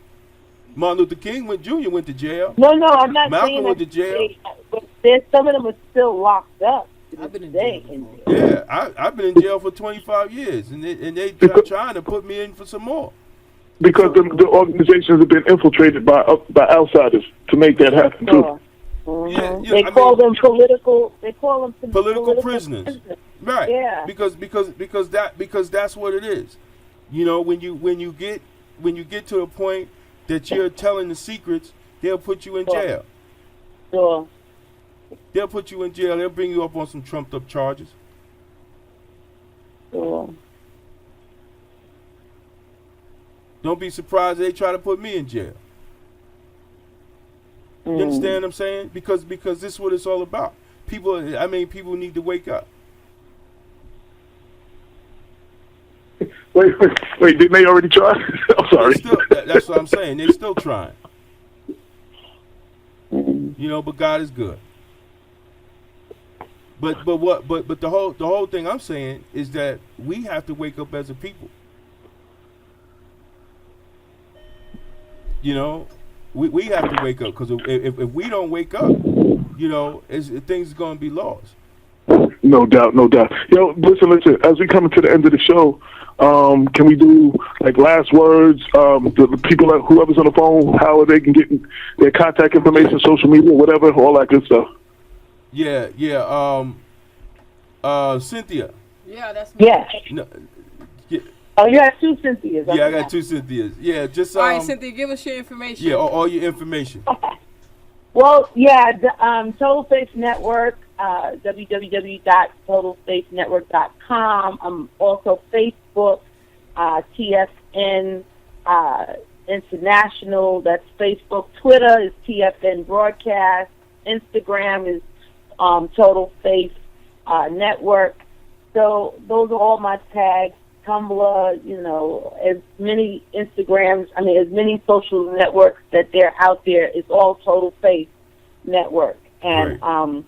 Martin Luther King Jr. went to jail. No, I'm not Malcolm saying went to jail. But some of them are still locked up. I've been in jail. Yeah, I've been in jail for 25 years, and they trying to put me in for some more. Because the organizations have been infiltrated by outsiders to make that happen too. Mm-hmm. Yeah, they call them political. They call them political prisoners. Right. Yeah. Because that's what it is. You know, when you get to a point that you're telling the secrets, they'll put you in jail. Sure. They'll put you in jail. They'll bring you up on some trumped up charges. Cool. Don't be surprised they try to put me in jail. You understand what I'm saying? Because this is what it's all about. People need to wake up. Wait, didn't they already try? I'm sorry. That's what I'm saying. They're still trying. You know, but God is good. But the whole thing I'm saying is that we have to wake up as a people. You know, we have to wake up, because if we don't wake up, you know, things are going to be lost. No doubt. Yo, listen. As we come to the end of the show, can we do like last words? The people, whoever's on the phone, how they can get their contact information, social media, whatever, all that good stuff. Yeah. Cynthia. Yeah, that's me. Yes. No, yeah, Oh, you have two Cynthias. yeah, I got two Cynthias. Yeah, just All right, Cynthia, give us your information. yeah, all your information. Well, yeah, the Total Faith Network, www.totalfaithnetwork.com. I'm also Facebook, TFN International. That's Facebook. Twitter is TFN Broadcast. Instagram is Total Faith Network. So those are all my tags. Tumblr, you know, as many Instagrams, as many social networks that they're out there, it's all Total Faith Network. And, Right.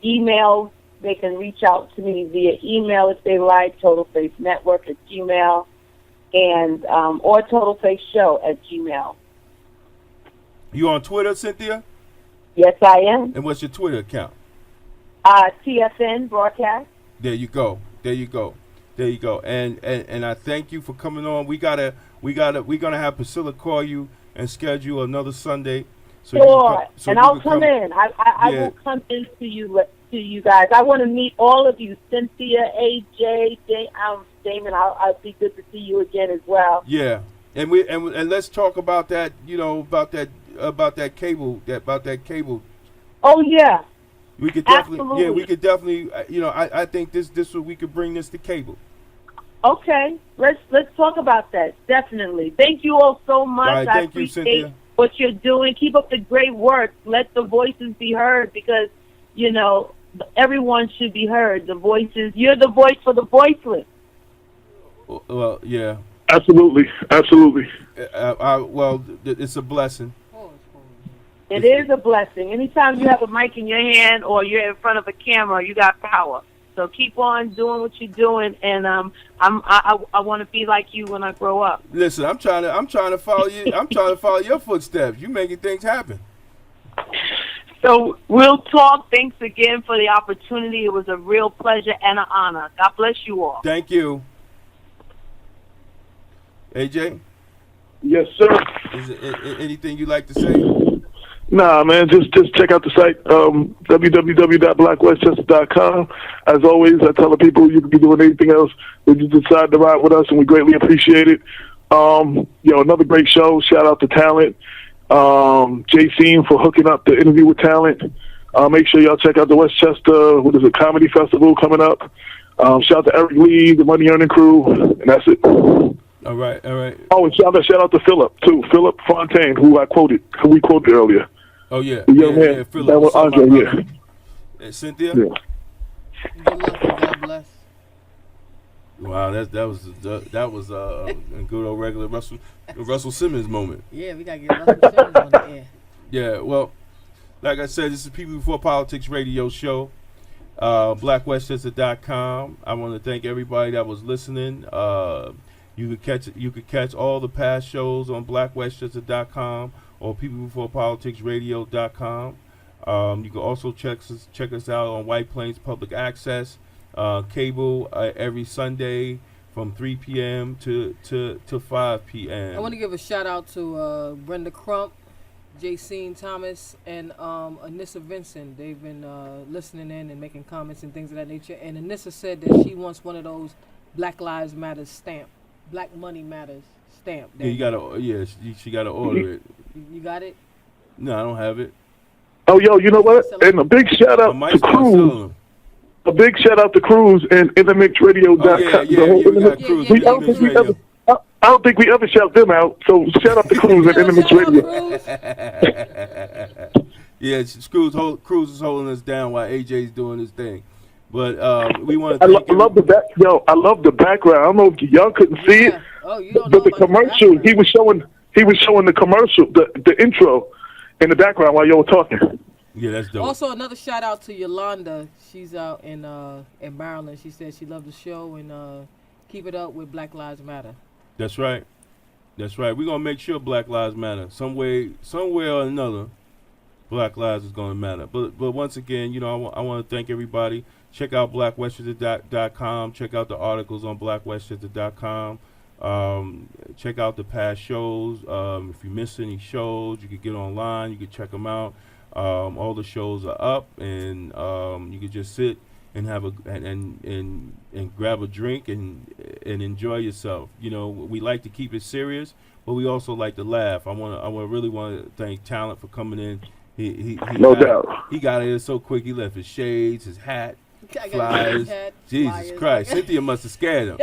Emails, they can reach out to me via email if they like, totalfaithnetwork@gmail, and, or totalfaithshow@gmail. You on Twitter, Cynthia? Yes, I am. And what's your Twitter account? TFN Broadcast. There you go. And I thank you for coming on. We're gonna have Priscilla call you and schedule another Sunday. So Sure, and I'll come come in. I Yeah. will come in to you guys. I want to meet all of you, Cynthia, AJ, Damon. I'll be good to see you again as well. Yeah, and let's talk about that. You know, about that cable. Oh yeah, We could definitely. Absolutely. Yeah, we could definitely. You know, I think this we could bring this to cable. okay. Let's talk about that. Definitely. Thank you all so much. All right, I thank you, appreciate Cynthia. what you're doing. Keep up the great work. Let the voices be heard, because you know everyone should be heard. The voices. You're the voice for the voiceless. Well, yeah. Absolutely. Well, it's a blessing. It is a blessing. Anytime you have a mic in your hand or you're in front of a camera, you got power. So keep on doing what you're doing, and I want to be like you when I grow up. Listen, I'm trying to follow you. I'm trying to follow your footsteps. You making things happen. So we'll talk. Thanks again for the opportunity. It was a real pleasure and an honor. God bless you all. Thank you. AJ, Yes, sir. is there anything you'd like to say? Nah, man, just check out the site, www.blackwestchester.com. As always, I tell the people you can be doing anything else, but you decide to ride with us, and we greatly appreciate it. Another great show. Shout out to Talent. JC for hooking up the interview with Talent. Make sure y'all check out the Westchester, Comedy Festival coming up. Shout out to Eric Lee, the Money Earning Crew, and that's it. All right. Oh, and shout out to Philip too, Philip Fontaine, who we quoted earlier. Oh yeah, The young man, Philip. that was Andre, yeah. Cynthia. Yeah. Good luck and God bless. Wow, that was a good old regular Russell Simmons moment. Yeah, we gotta get Russell Simmons on the air. Yeah, well, like I said, this is People Before Politics radio show. BlackWestchester.com. I want to thank everybody that was listening. You could catch all the past shows on BlackWestchester.com or PeopleBeforePoliticsRadio.com. You can also check us out on White Plains Public Access cable every Sunday from 3 p.m. to 5 p.m. I want to give a shout out to Brenda Crump, Jacine Thomas, and Anissa Vincent. They've been listening in and making comments and things of that nature. And Anissa said that she wants one of those Black Lives Matter stamp, Black Money Matters stamp. Yeah, you gotta. Yeah, she gotta order it. You got it? No, I don't have it. Oh, yo, you know what? And a big shout out Mike's to gonna sell Cruz. them. A big shout out to Cruz and IntermixRadio.com. Oh, yeah, The whole we got Intermix- Cruz. we- I don't think we Radio. ever- I don't think we ever shout them out. So shout out to Cruz and Intermix Shout out, Radio. Cruz. Yeah, Cruz is holding us down while AJ's doing his thing. But we want I to love the back. Yo, I love the background. I don't know if y'all couldn't see it, Yeah. Oh, you don't know but the about the commercial. background. He was showing the commercial, the intro, in the background while y'all were talking. Yeah, that's dope. Also, another shout out to Yolanda. She's out in Maryland. She said she loved the show and keep it up with Black Lives Matter. That's right. That's right. We're gonna make sure Black Lives Matter. Some way or another, Black Lives is gonna matter. But once again, you know, I want to thank everybody. Check out blackwestchester.com. Check out the articles on blackwestchester.com. Check out the past shows. If you miss any shows, you can get online. You can check them out. All the shows are up, and you can just sit and have and grab a drink and enjoy yourself. You know, we like to keep it serious, but we also like to laugh. I really want to thank Talent for coming in. He No doubt. He got here so quick. He left his shades, his hat, I got flyers. his hat, Jesus flyers. Christ, Cynthia must have scared him,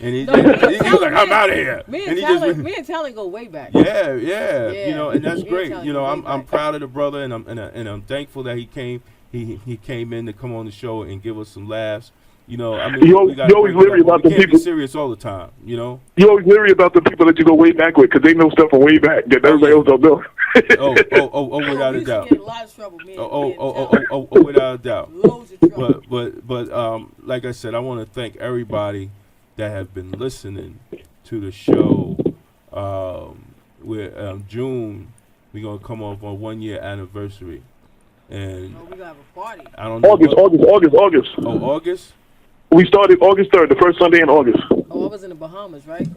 and he No, was like, "I'm out of here." Me And and Talent go way back. yeah, Yeah, you know, and that's me and great. Talent You know, go way I'm back. proud of the brother, and I'm thankful that he came. He came in to come on the show and give us some laughs. You know, I mean, You we always leery about we the can't be people- serious all the time. You know. You always leery about the people that you go way back with because they know stuff from way back that everybody else don't know. Oh, without We a used to doubt. get in a lot of trouble, me and Oh, without a doubt. Loads of trouble. But like I said, I want to thank everybody that have been listening to the show. We're June, we're gonna come off on 1 year anniversary, and Oh, we gonna have a party. I don't know. August. Oh, August. We started August 3rd, the first Sunday in August. Oh, I was in the Bahamas, right?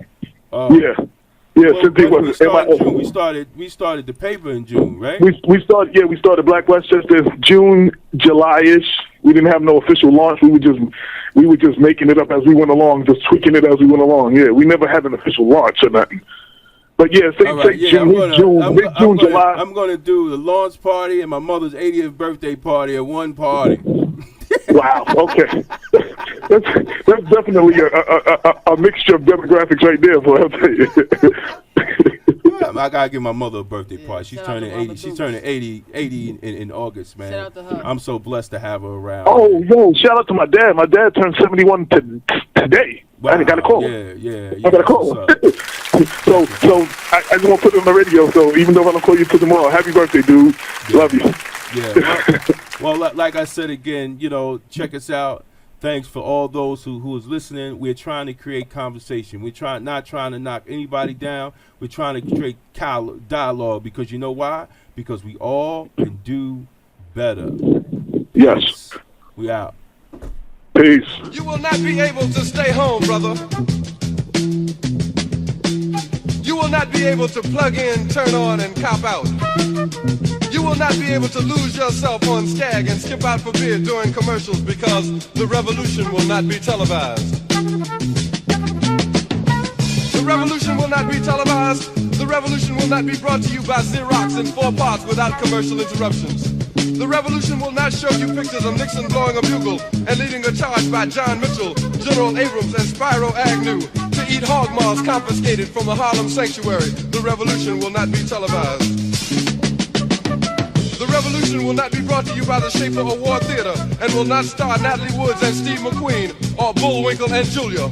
Yeah. Well, Cynthia we was. started June. We started the paper in June, right? We started Black Westchester June, July-ish. We didn't have no official launch. We were just making it up as we went along, just tweaking it as we went along. Yeah, we never had an official launch or nothing. But yeah, All right, yeah, June, July. I'm gonna do the launch party and my mother's 80th birthday party at one party. Wow. Okay. That's definitely a mixture of demographics right there, boy. I'll tell you. I gotta give my mother a birthday Yeah, party. She's shout out turning to 80. Mama She's Dukes. turning 80 in August, man. Shout out to her. I'm so blessed to have her around. Oh, yo! Shout out to my dad. My dad turned 71 today. Wow. I got a call. Yeah. I got a call. What's up? so I just want to put it on the radio. So even though I don't call you till tomorrow, happy birthday, dude. Love you. Yeah. Well, like I said again, you know, check us out. Thanks for all those who is listening. We're trying to create conversation. We're not trying to knock anybody down. We're trying to create dialogue because you know why? Because we all can do better. Yes. We out. Peace. You will not be able to stay home, brother. You will not be able to plug in, turn on, and cop out. You will not be able to lose yourself on Skag and skip out for beer during commercials because the revolution will not be televised. The revolution will not be televised. The revolution will not be brought to you by Xerox in 4 parts without commercial interruptions. The revolution will not show you pictures of Nixon blowing a bugle and leading a charge by John Mitchell, General Abrams, and Spyro Agnew to eat hog maws confiscated from a Harlem sanctuary. The revolution will not be televised. The revolution will not be brought to you by the Schaefer Award Theater and will not star Natalie Woods and Steve McQueen or Bullwinkle and Julia.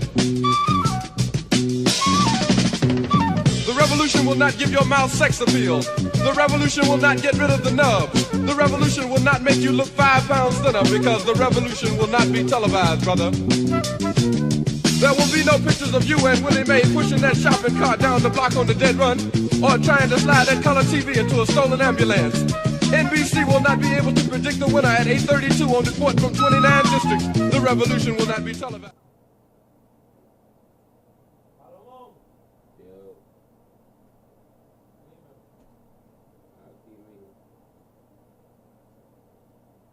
The revolution will not give your mouth sex appeal. The revolution will not get rid of the nub. The revolution will not make you look 5 pounds thinner because the revolution will not be televised, brother. There will be no pictures of you and Willie Mae pushing that shopping cart down the block on the dead run or trying to slide that color TV into a stolen ambulance. NBC will not be able to predict the winner at 8:32 on the court from 29 districts. The revolution will not be televised.